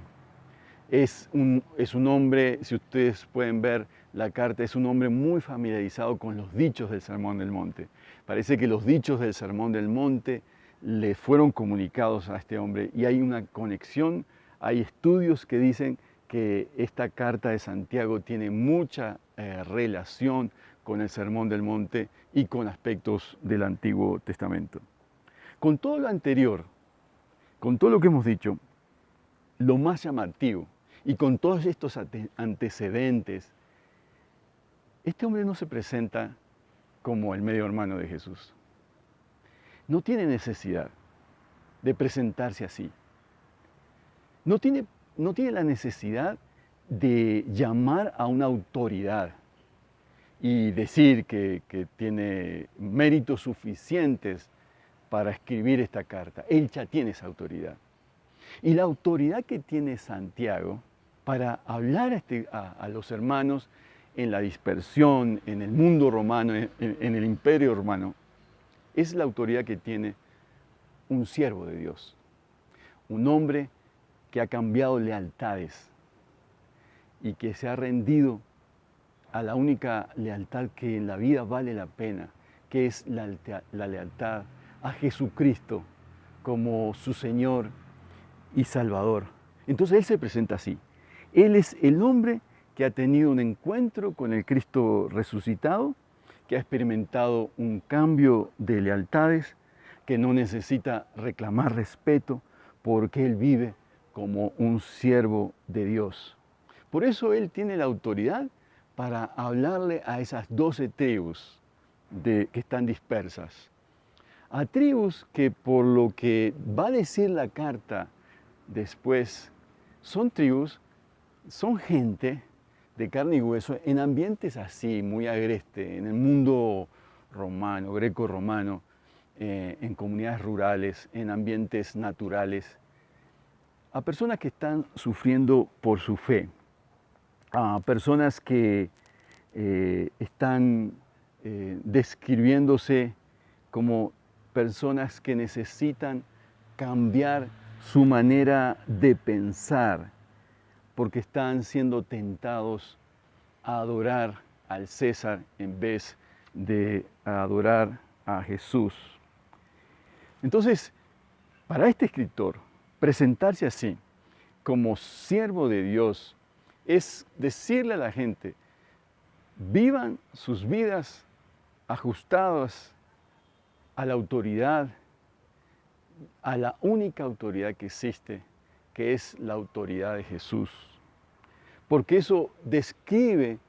Speaker 8: Es un hombre, si ustedes pueden ver la carta, es un hombre muy familiarizado con los dichos del Sermón del Monte. Parece que los dichos del Sermón del Monte le fueron comunicados a este hombre, y hay una conexión, hay estudios que dicen que esta carta de Santiago tiene mucha relación con el Sermón del Monte y con aspectos del Antiguo Testamento. Con todo lo anterior, con todo lo que hemos dicho, lo más llamativo, y con todos estos antecedentes, este hombre no se presenta como el medio hermano de Jesús. No tiene necesidad de presentarse así. No tiene la necesidad de llamar a una autoridad y decir que tiene méritos suficientes para escribir esta carta. Él ya tiene esa autoridad. Y la autoridad que tiene Santiago para hablar a los hermanos en la dispersión, en el mundo romano, en el imperio romano, es la autoridad que tiene un siervo de Dios, un hombre que ha cambiado lealtades y que se ha rendido a la única lealtad que en la vida vale la pena, que es la lealtad a Jesucristo como su Señor y Salvador. Entonces Él se presenta así. Él es el hombre que ha tenido un encuentro con el Cristo resucitado, que ha experimentado un cambio de lealtades, que no necesita reclamar respeto porque Él vive como un siervo de Dios. Por eso Él tiene la autoridad para hablarle a esas 12 tribus que están dispersas. A tribus que, por lo que va a decir la carta después, son tribus, son gente de carne y hueso en ambientes así, muy agreste, en el mundo romano, greco-romano, en comunidades rurales, en ambientes naturales, a personas que están sufriendo por su fe, a personas que están describiéndose como personas que necesitan cambiar su manera de pensar porque están siendo tentados a adorar al César en vez de adorar a Jesús. Entonces, para este escritor, presentarse así como siervo de Dios es decirle a la gente: vivan sus vidas ajustadas a la autoridad, a la única autoridad que existe, que es la autoridad de Jesús. Porque eso describe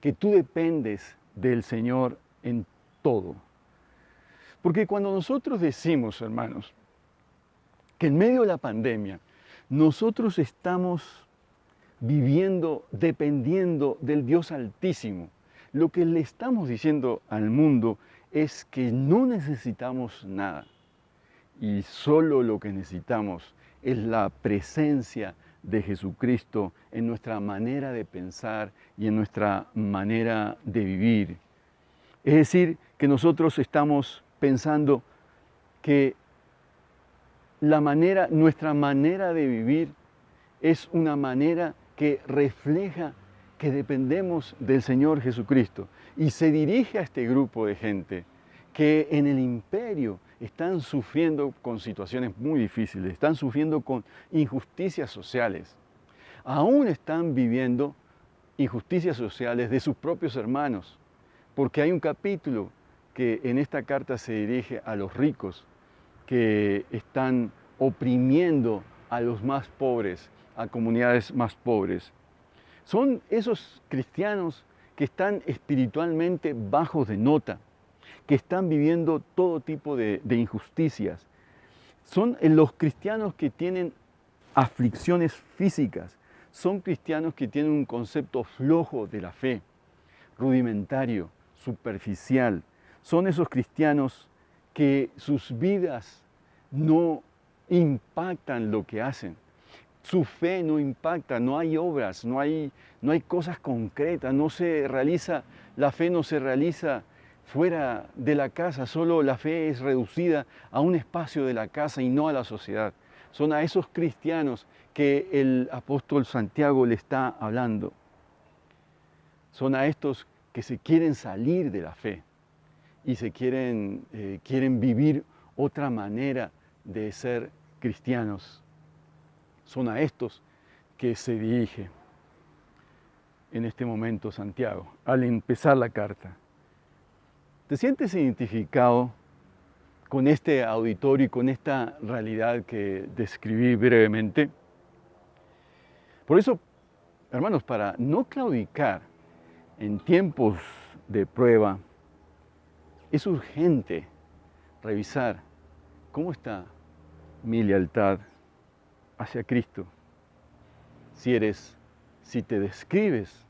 Speaker 8: que tú dependes del Señor en todo. Porque cuando nosotros decimos, hermanos, que en medio de la pandemia nosotros estamos viviendo, dependiendo del Dios Altísimo, lo que le estamos diciendo al mundo es que no necesitamos nada y solo lo que necesitamos es la presencia de Jesucristo en nuestra manera de pensar y en nuestra manera de vivir. Es decir, que nosotros estamos pensando que nuestra manera de vivir es una manera que refleja que dependemos del Señor Jesucristo y se dirige a este grupo de gente que en el imperio están sufriendo con situaciones muy difíciles, están sufriendo con injusticias sociales, aún están viviendo injusticias sociales de sus propios hermanos, porque hay un capítulo que en esta carta se dirige a los ricos que están oprimiendo a los más pobres, a comunidades más pobres. Son esos cristianos que están espiritualmente bajos de nota, que están viviendo todo tipo de injusticias. Son los cristianos que tienen aflicciones físicas, son cristianos que tienen un concepto flojo de la fe, rudimentario, superficial. Son esos cristianos que sus vidas no impactan lo que hacen. Su fe no impacta, no hay obras, no hay cosas concretas, la fe no se realiza fuera de la casa, solo la fe es reducida a un espacio de la casa y no a la sociedad. Son a esos cristianos que el apóstol Santiago le está hablando. Son a estos que se quieren salir de la fe y quieren vivir otra manera de ser cristianos. Son a estos que se dirige en este momento Santiago, al empezar la carta. ¿Te sientes identificado con este auditorio y con esta realidad que describí brevemente? Por eso, hermanos, para no claudicar en tiempos de prueba, es urgente revisar cómo está mi lealtad hacia Cristo. Si te describes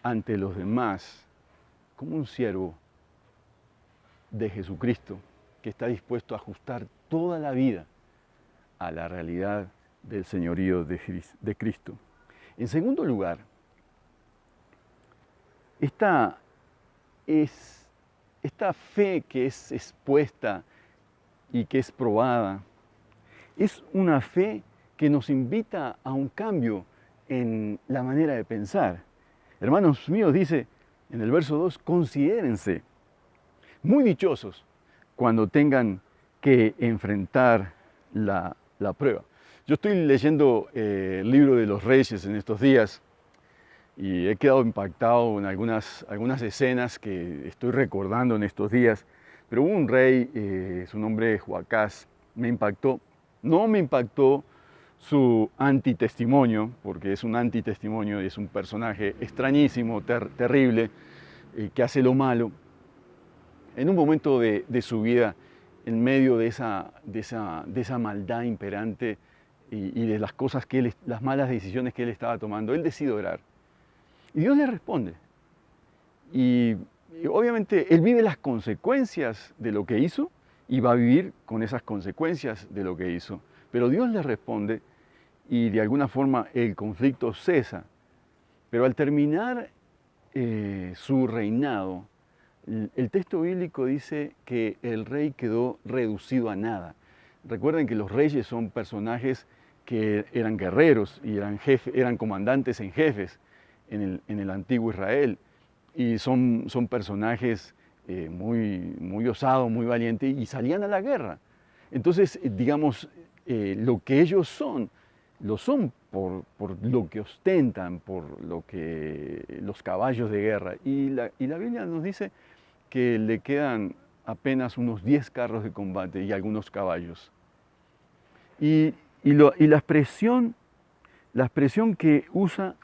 Speaker 8: ante los demás como un siervo de Jesucristo que está dispuesto a ajustar toda la vida a la realidad del señorío de Cristo. En segundo lugar, esta fe que es expuesta y que es probada, es una fe que nos invita a un cambio en la manera de pensar. Hermanos míos, dice en el verso 2, considérense muy dichosos cuando tengan que enfrentar la prueba. Yo estoy leyendo el libro de los Reyes en estos días y he quedado impactado en algunas escenas que estoy recordando en estos días. Pero hubo un rey, su nombre es Joacás, me impactó. No me impactó su antitestimonio, porque es un antitestimonio y es un personaje extrañísimo, terrible, que hace lo malo. En un momento de su vida, en medio de esa maldad imperante, y de las cosas las malas decisiones que él estaba tomando, él decide orar. Y Dios le responde. Y obviamente él vive las consecuencias de lo que hizo y va a vivir con esas consecuencias de lo que hizo. Pero Dios le responde y de alguna forma el conflicto cesa. Pero al terminar su reinado, el texto bíblico dice que el rey quedó reducido a nada. Recuerden que los reyes son personajes que eran guerreros y eran comandantes en jefes en el antiguo Israel. Y son personajes muy osados, muy valientes y salían a la guerra. Entonces, digamos, lo que ellos son, lo son por lo que ostentan, por los caballos de guerra. Y la Biblia nos dice que le quedan apenas unos 10 carros de combate y algunos caballos. Y la expresión que usa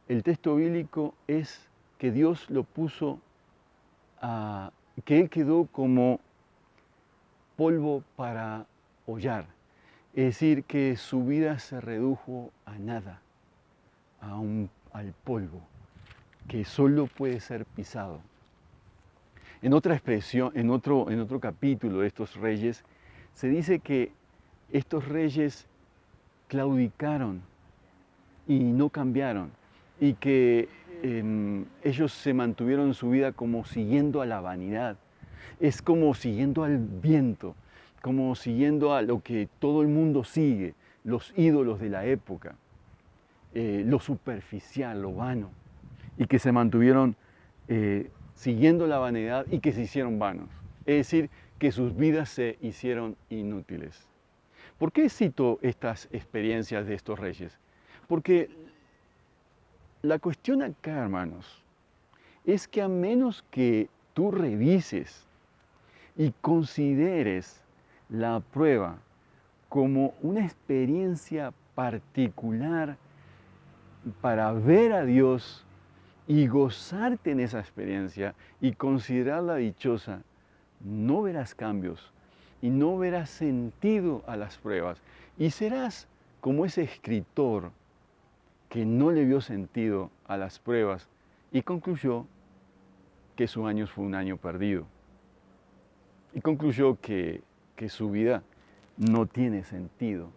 Speaker 8: el texto bíblico es que Dios lo puso que él quedó como polvo para hollar. Es decir, que su vida se redujo a nada, al polvo, que solo puede ser pisado. En otra expresión, en otro capítulo de estos reyes, se dice que estos reyes claudicaron y no cambiaron, y que ellos se mantuvieron en su vida como siguiendo a la vanidad. Es como siguiendo al viento, como siguiendo a lo que todo el mundo sigue, los ídolos de la época, lo superficial, lo vano, y que se mantuvieron siguiendo la vanidad y que se hicieron vanos. Es decir, que sus vidas se hicieron inútiles. ¿Por qué cito estas experiencias de estos reyes? Porque la cuestión acá, hermanos, es que a menos que tú revises y consideres la prueba como una experiencia particular para ver a Dios y gozarte en esa experiencia y considerarla dichosa, no verás cambios y no verás sentido a las pruebas. Y serás como ese escritor que no le vio sentido a las pruebas y concluyó que su año fue un año perdido. Y concluyó que su vida no tiene sentido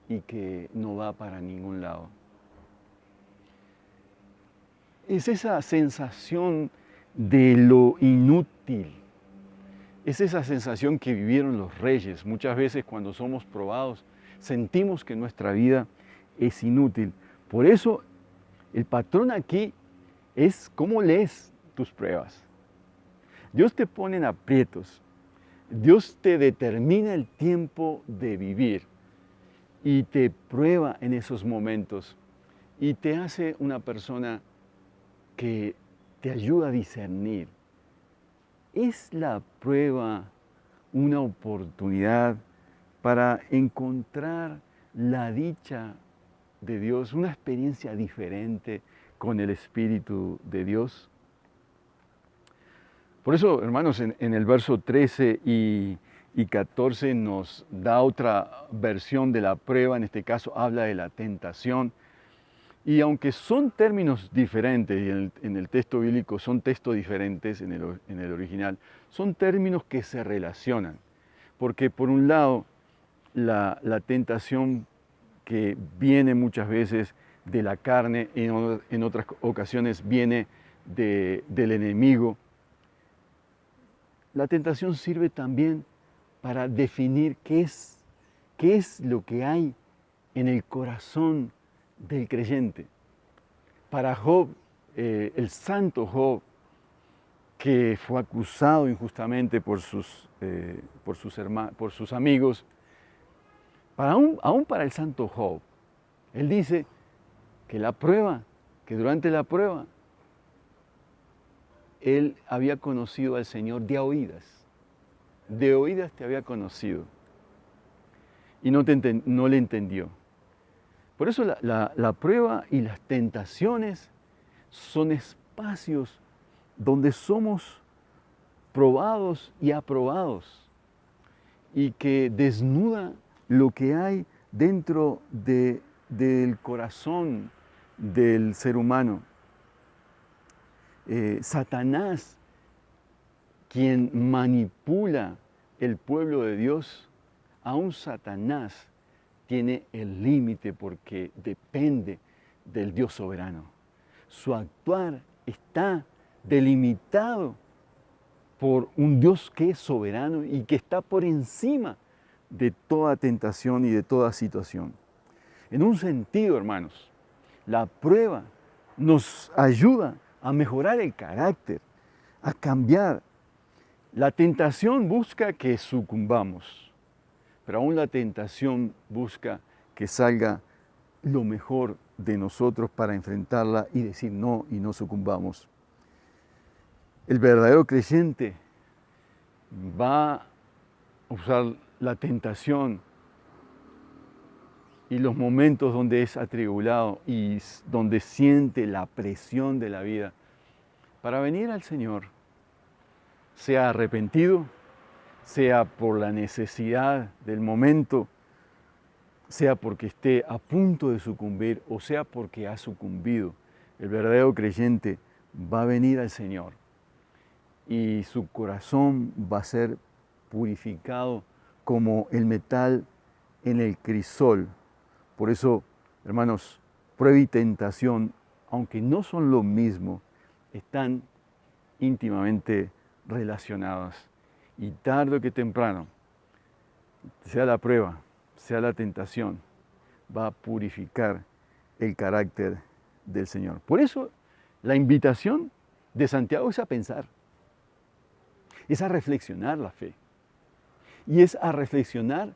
Speaker 8: y que no va para ningún lado. Es esa sensación de lo inútil, es esa sensación que vivieron los reyes. Muchas veces cuando somos probados sentimos que nuestra vida es inútil. Por eso el patrón aquí es cómo lees tus pruebas. Dios te pone en aprietos, Dios te determina el tiempo de vivir y te prueba en esos momentos y te hace una persona que te ayuda a discernir. ¿Es la prueba una oportunidad para encontrar la dicha de Dios, una experiencia diferente con el Espíritu de Dios? Por eso, hermanos, en el verso 13 y 14 nos da otra versión de la prueba, en este caso habla de la tentación. Y aunque son términos diferentes, y en el texto bíblico son textos diferentes en el original, son términos que se relacionan. Porque por un lado, la tentación que viene muchas veces de la carne, en otras ocasiones viene del enemigo. La tentación sirve también para definir qué es lo que hay en el corazón del creyente. Para Job, el santo Job, que fue acusado injustamente por sus amigos, aún para el santo Job, él dice que durante la prueba, él había conocido al Señor de oídas te había conocido y no le entendió. Por eso la prueba y las tentaciones son espacios donde somos probados y aprobados y que desnuda lo que hay dentro del corazón del ser humano. Satanás, quien manipula el pueblo de Dios, aún Satanás tiene el límite porque depende del Dios soberano. Su actuar está delimitado por un Dios que es soberano y que está por encima de toda tentación y de toda situación. En un sentido, hermanos, la prueba nos ayuda a mejorar el carácter, a cambiar. La tentación busca que sucumbamos, pero aún la tentación busca que salga lo mejor de nosotros para enfrentarla y decir no y no sucumbamos. El verdadero creyente va a usar la tentación y los momentos donde es atribulado y donde siente la presión de la vida para venir al Señor, sea arrepentido, sea por la necesidad del momento, sea porque esté a punto de sucumbir o sea porque ha sucumbido. El verdadero creyente va a venir al Señor y su corazón va a ser purificado como el metal en el crisol. Por eso, hermanos, prueba y tentación, aunque no son lo mismo, están íntimamente relacionadas. Y tarde que temprano, sea la prueba, sea la tentación, va a purificar el carácter del Señor. Por eso, la invitación de Santiago es a pensar, es a reflexionar la fe. Y es a reflexionar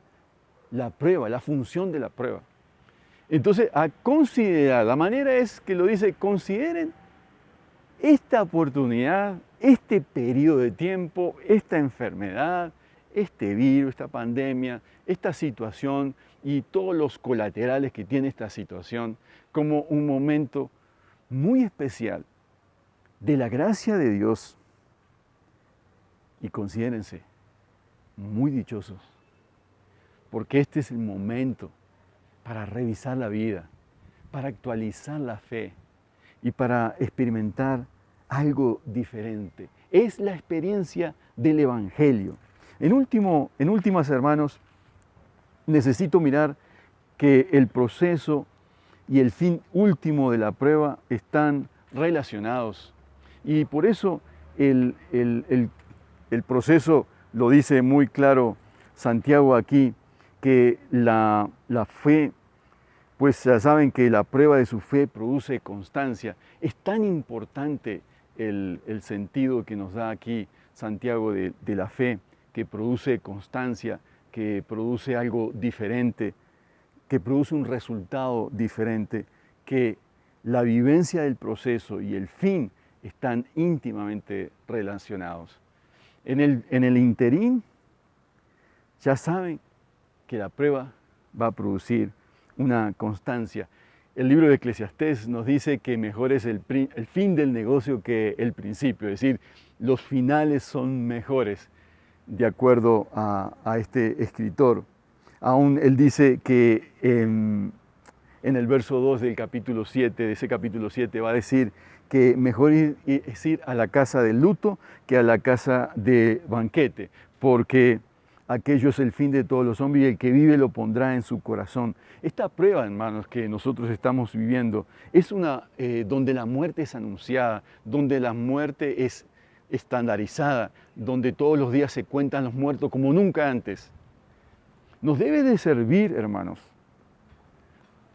Speaker 8: la prueba, la función de la prueba. Entonces, a considerar, la manera es que lo dice, consideren esta oportunidad, este periodo de tiempo, esta enfermedad, este virus, esta pandemia, esta situación y todos los colaterales que tiene esta situación como un momento muy especial de la gracia de Dios. Y considérense muy dichosos, porque este es el momento para revisar la vida, para actualizar la fe y para experimentar algo diferente. Es la experiencia del Evangelio. En últimas, hermanos, necesito mirar que el proceso y el fin último de la prueba están relacionados. Y por eso el proceso lo dice muy claro Santiago aquí, que la fe, pues ya saben que la prueba de su fe produce constancia. Es tan importante el sentido que nos da aquí Santiago de la fe, que produce constancia, que produce algo diferente, que produce un resultado diferente, que la vivencia del proceso y el fin están íntimamente relacionados. En el interín, ya saben que la prueba va a producir una constancia. El libro de Eclesiastés nos dice que mejor es el fin del negocio que el principio, es decir, los finales son mejores, de acuerdo a este escritor. Aún él dice que en el verso 2 del capítulo 7, de ese capítulo 7, va a decir que mejor es ir a la casa del luto que a la casa de banquete, porque aquello es el fin de todos los hombres y el que vive lo pondrá en su corazón. Esta prueba, hermanos, que nosotros estamos viviendo es una donde la muerte es anunciada, donde la muerte es estandarizada, donde todos los días se cuentan los muertos como nunca antes. Nos debe de servir, hermanos,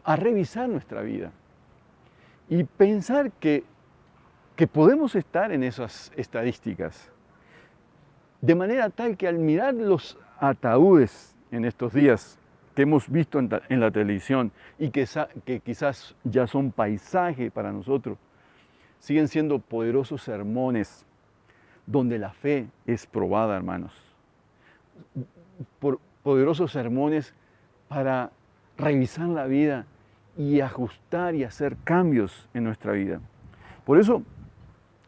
Speaker 8: a revisar nuestra vida y pensar que podemos estar en esas estadísticas, de manera tal que al mirar los ataúdes en estos días que hemos visto en la televisión y que quizás ya son paisaje para nosotros, siguen siendo poderosos sermones donde la fe es probada, hermanos. Poderosos sermones para revisar la vida y ajustar y hacer cambios en nuestra vida. Por eso,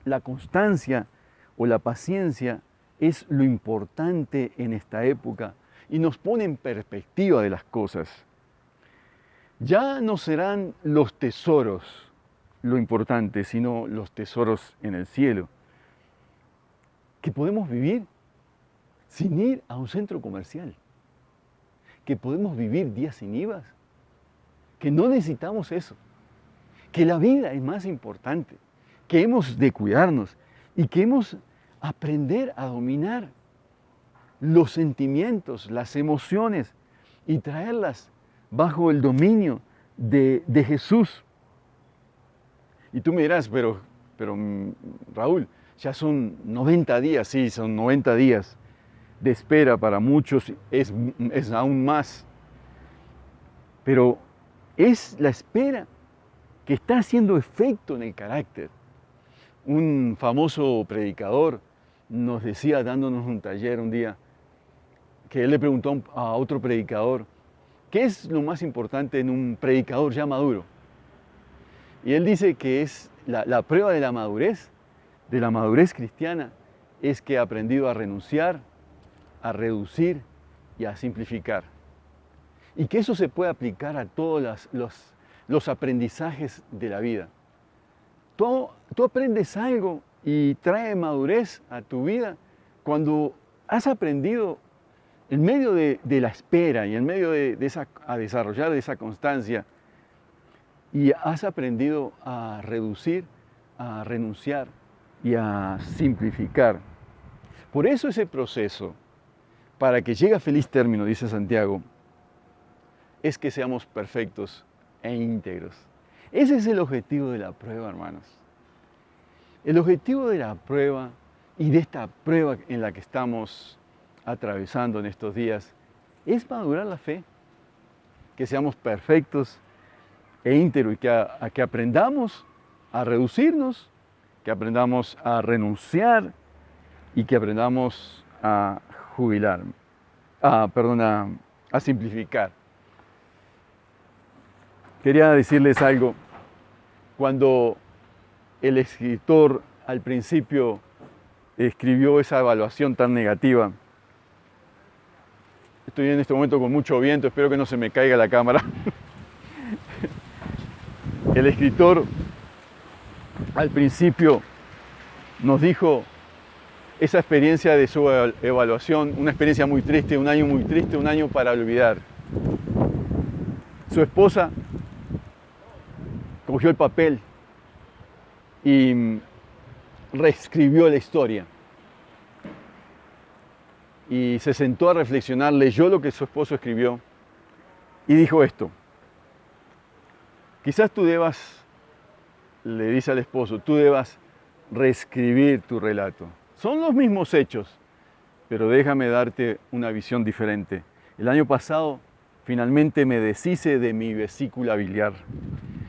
Speaker 8: la constancia o la paciencia es lo importante en esta época y nos pone en perspectiva de las cosas. Ya no serán los tesoros lo importante, sino los tesoros en el cielo. Que podemos vivir sin ir a un centro comercial. Que podemos vivir días sin IVA. Que no necesitamos eso. Que la vida es más importante. Que hemos de cuidarnos y que hemos aprender a dominar los sentimientos, las emociones y traerlas bajo el dominio de Jesús. Y tú me dirás, pero Raúl, ya son 90 días, sí, son 90 días de espera, para muchos es aún más. Pero es la espera que está haciendo efecto en el carácter. Un famoso predicador nos decía, dándonos un taller un día, que él le preguntó a otro predicador, ¿qué es lo más importante en un predicador ya maduro? Y él dice que es la prueba de la madurez cristiana, es que ha aprendido a renunciar, a reducir y a simplificar. Y que eso se puede aplicar a todos los aprendizajes de la vida. Tú aprendes algo y trae madurez a tu vida cuando has aprendido en medio de la espera y en medio a desarrollar esa constancia, y has aprendido a reducir, a renunciar y a simplificar. Por eso ese proceso, para que llegue a feliz término, dice Santiago, es que seamos perfectos e íntegros. Ese es el objetivo de la prueba, hermanos. El objetivo de la prueba y de esta prueba en la que estamos atravesando en estos días es madurar la fe, que seamos perfectos e íntegros y que aprendamos a reducirnos, que aprendamos a renunciar y que aprendamos a a simplificar. Quería decirles algo. Cuando el escritor al principio escribió esa evaluación tan negativa, estoy en este momento con mucho viento, espero que no se me caiga la cámara. El escritor al principio nos dijo esa experiencia de su evaluación, una experiencia muy triste, un año para olvidar. Su esposa cogió el papel y reescribió la historia. Y se sentó a reflexionar, leyó lo que su esposo escribió y dijo esto: quizás tú debas, le dice al esposo, tú debas reescribir tu relato. Son los mismos hechos, pero déjame darte una visión diferente. El año pasado finalmente me deshice de mi vesícula biliar,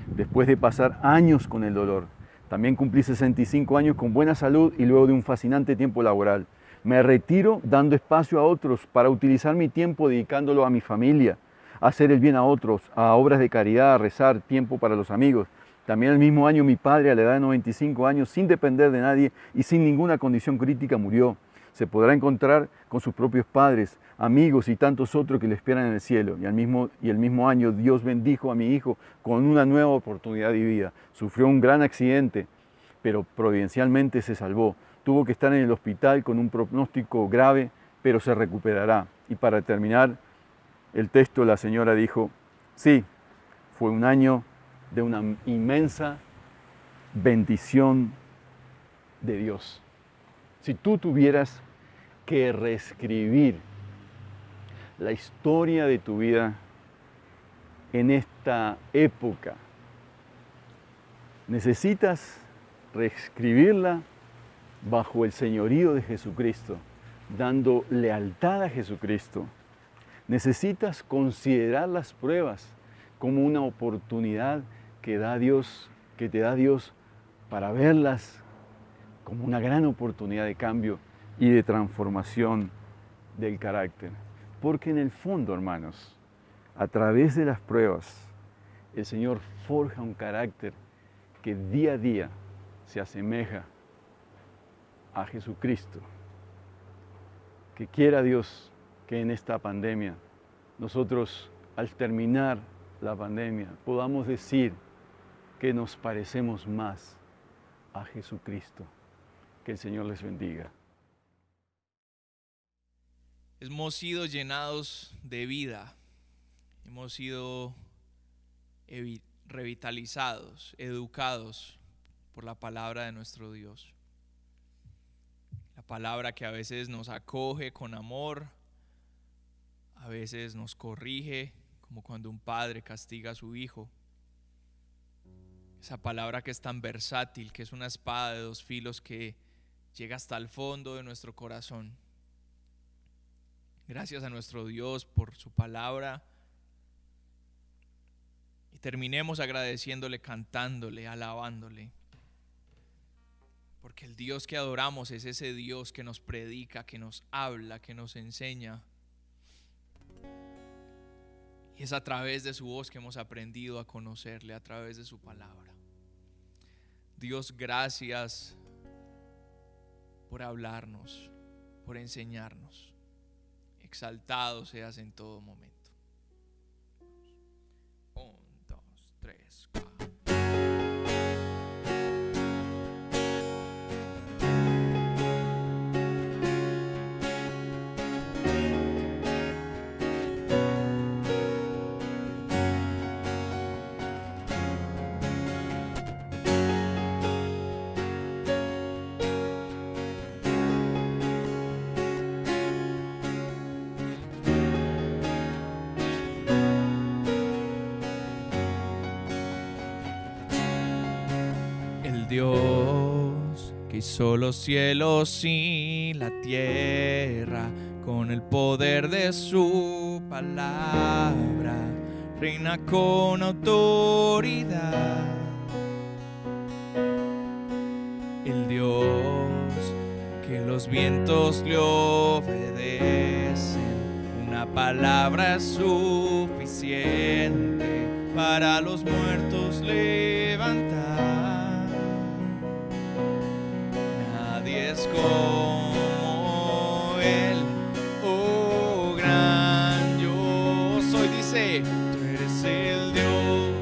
Speaker 8: después de pasar años con el dolor. También cumplí 65 años con buena salud y luego de un fascinante tiempo laboral. Me retiro dando espacio a otros para utilizar mi tiempo dedicándolo a mi familia, a hacer el bien a otros, a obras de caridad, a rezar, tiempo para los amigos. También el mismo año mi padre, a la edad de 95 años, sin depender de nadie y sin ninguna condición crítica, murió. Se podrá encontrar con sus propios padres, amigos y tantos otros que le esperan en el cielo. Y el mismo año Dios bendijo a mi hijo con una nueva oportunidad de vida. Sufrió un gran accidente, pero providencialmente se salvó. Tuvo que estar en el hospital con un pronóstico grave, pero se recuperará. Y para terminar el texto, la señora dijo, sí, fue un año de una inmensa bendición de Dios. Si tú tuvieras que reescribir la historia de tu vida en esta época, necesitas reescribirla bajo el señorío de Jesucristo, dando lealtad a Jesucristo. Necesitas considerar las pruebas como una oportunidad que te da Dios para verlas como una gran oportunidad de cambio y de transformación del carácter. Porque en el fondo, hermanos, a través de las pruebas, el Señor forja un carácter que día a día se asemeja a Jesucristo. Que quiera Dios que en esta pandemia nosotros, al terminar la pandemia, podamos decir que nos parecemos más a Jesucristo. Que el Señor les bendiga.
Speaker 3: Hemos sido llenados de vida, hemos sido revitalizados, educados por la palabra de nuestro Dios. La palabra que a veces nos acoge con amor, a veces nos corrige, como cuando un padre castiga a su hijo. Esa palabra que es tan versátil, que es una espada de dos filos que llega hasta el fondo de nuestro corazón. Gracias a nuestro Dios por su palabra. Y terminemos agradeciéndole, cantándole, alabándole. Porque el Dios que adoramos es ese Dios que nos predica, que nos habla, que nos enseña. Y es a través de su voz que hemos aprendido a conocerle, a través de su palabra. Dios, gracias por hablarnos, por enseñarnos. Exaltado seas en todo momento. 1, 2, 3, 4. Dios que hizo los cielos y la tierra con el poder de su palabra, reina con autoridad. El Dios que los vientos le obedecen, una palabra es suficiente para los muertos levantar. Es como Él, oh gran yo soy, dice, tú eres el Dios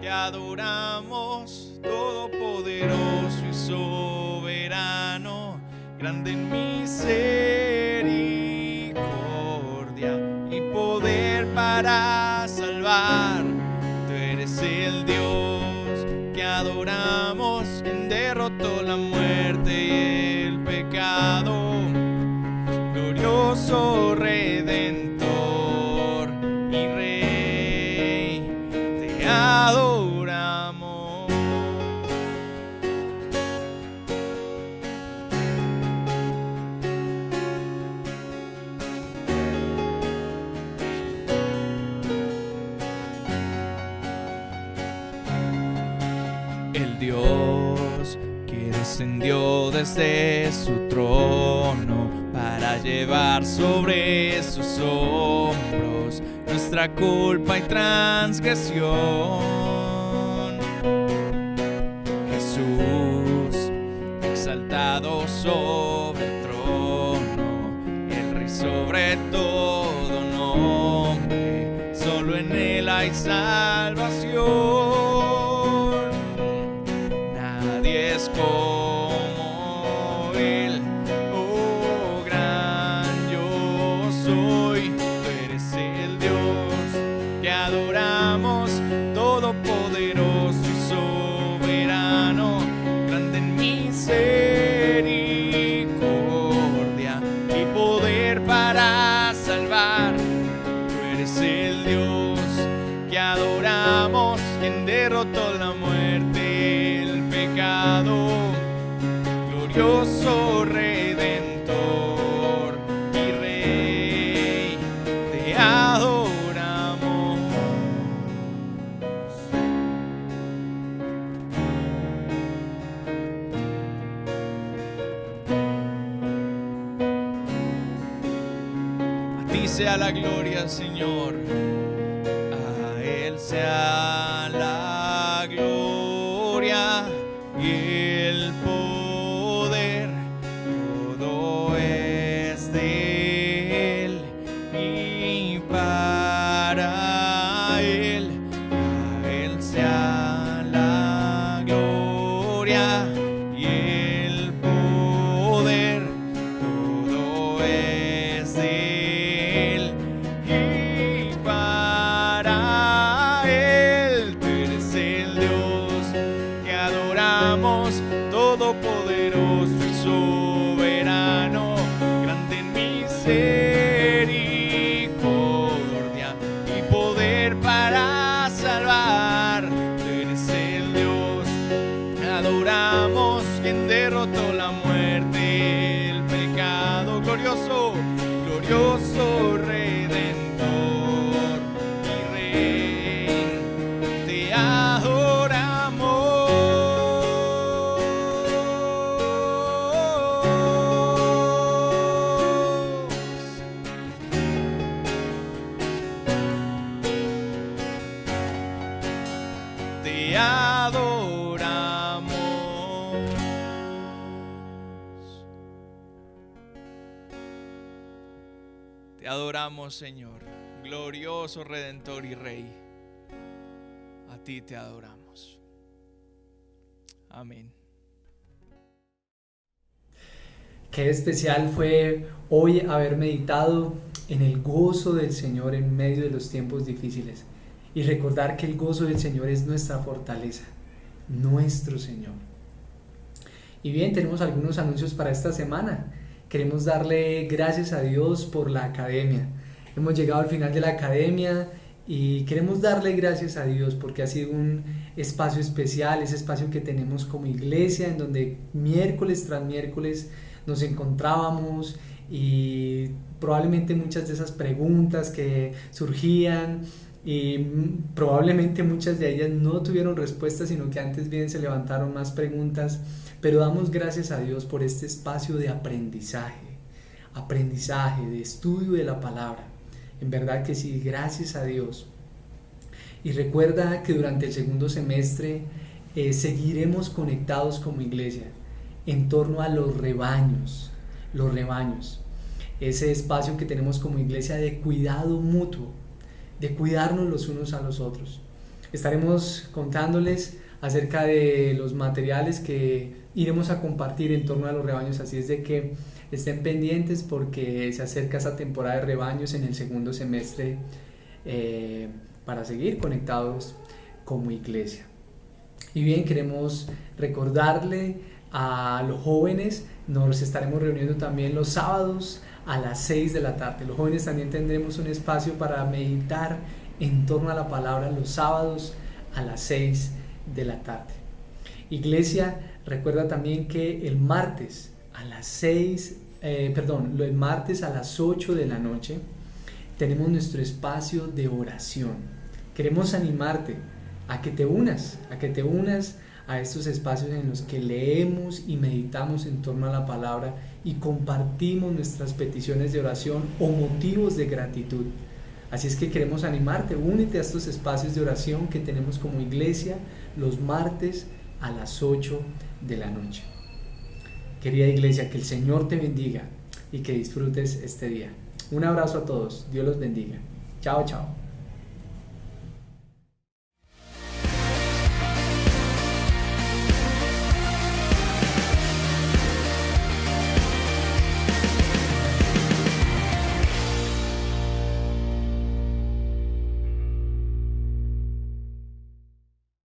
Speaker 3: que adoramos, todopoderoso y soberano, grande en misericordia y poder para salvar. Tú eres el Dios que adoramos, quien derrotó la muerte y pecado, glorioso Redentor y Rey, te adoramos. El Dios que descendió desde su trono para llevar sobre sus hombros nuestra culpa y transgresión. Jesús, exaltado sobre el trono, el Rey sobre todo nombre, solo en Él hay salvación. Nadie es como Él, oh gran yo soy. Tú eres el Dios que adoramos, todopoderoso y soberano, grande en misericordia y poder para salvar. Tú eres el Dios que adoramos, quien derrotó la muerte, el pecado, glorioso Redentor y Rey, te adoramos. A ti sea la gloria, Señor, a Él sea la gloria y el poder, todo es de Él y para Él todopoderoso y soberano, grande en misericordia y poder para salvar. Tú eres el Dios, adoramos, quien derrotó la muerte, el pecado, glorioso, glorioso Redentor y Rey, te adoramos. Te adoramos. Te adoramos, Señor, glorioso Redentor y Rey. A ti te adoramos. Amén.
Speaker 9: Qué especial fue hoy haber meditado en el gozo del Señor en medio de los tiempos difíciles y recordar que el gozo del Señor es nuestra fortaleza, nuestro Señor. Y bien, tenemos algunos anuncios para esta semana. Queremos darle gracias a Dios por la academia. Hemos llegado al final de la academia y queremos darle gracias a Dios porque ha sido un espacio especial, ese espacio que tenemos como iglesia en donde miércoles tras miércoles nos encontrábamos y probablemente muchas de esas preguntas que surgían y probablemente muchas de ellas no tuvieron respuesta, sino que antes bien se levantaron más preguntas, pero damos gracias a Dios por este espacio de aprendizaje, de estudio de la palabra. En verdad que sí, gracias a Dios. Y recuerda que durante el segundo semestre seguiremos conectados como iglesia en torno a los rebaños, ese espacio que tenemos como iglesia de cuidado mutuo, de cuidarnos los unos a los otros. Estaremos contándoles acerca de los materiales que iremos a compartir en torno a los rebaños, así es de que estén pendientes porque se acerca esa temporada de rebaños en el segundo semestre para seguir conectados como iglesia. Y bien, queremos recordarle a los jóvenes, nos estaremos reuniendo también los sábados a las 6 de la tarde. Los jóvenes también tendremos un espacio para meditar en torno a la palabra los sábados a las 6 de la tarde. Iglesia, recuerda también que el martes a las 8 de la noche tenemos nuestro espacio de oración. Queremos animarte a que te unas a estos espacios en los que leemos y meditamos en torno a la palabra y compartimos nuestras peticiones de oración o motivos de gratitud. Así es que queremos animarte, únete a estos espacios de oración que tenemos como iglesia los martes a las 8 de la noche. Querida iglesia, que el Señor te bendiga y que disfrutes este día. Un abrazo a todos, Dios los bendiga. Chao, chao.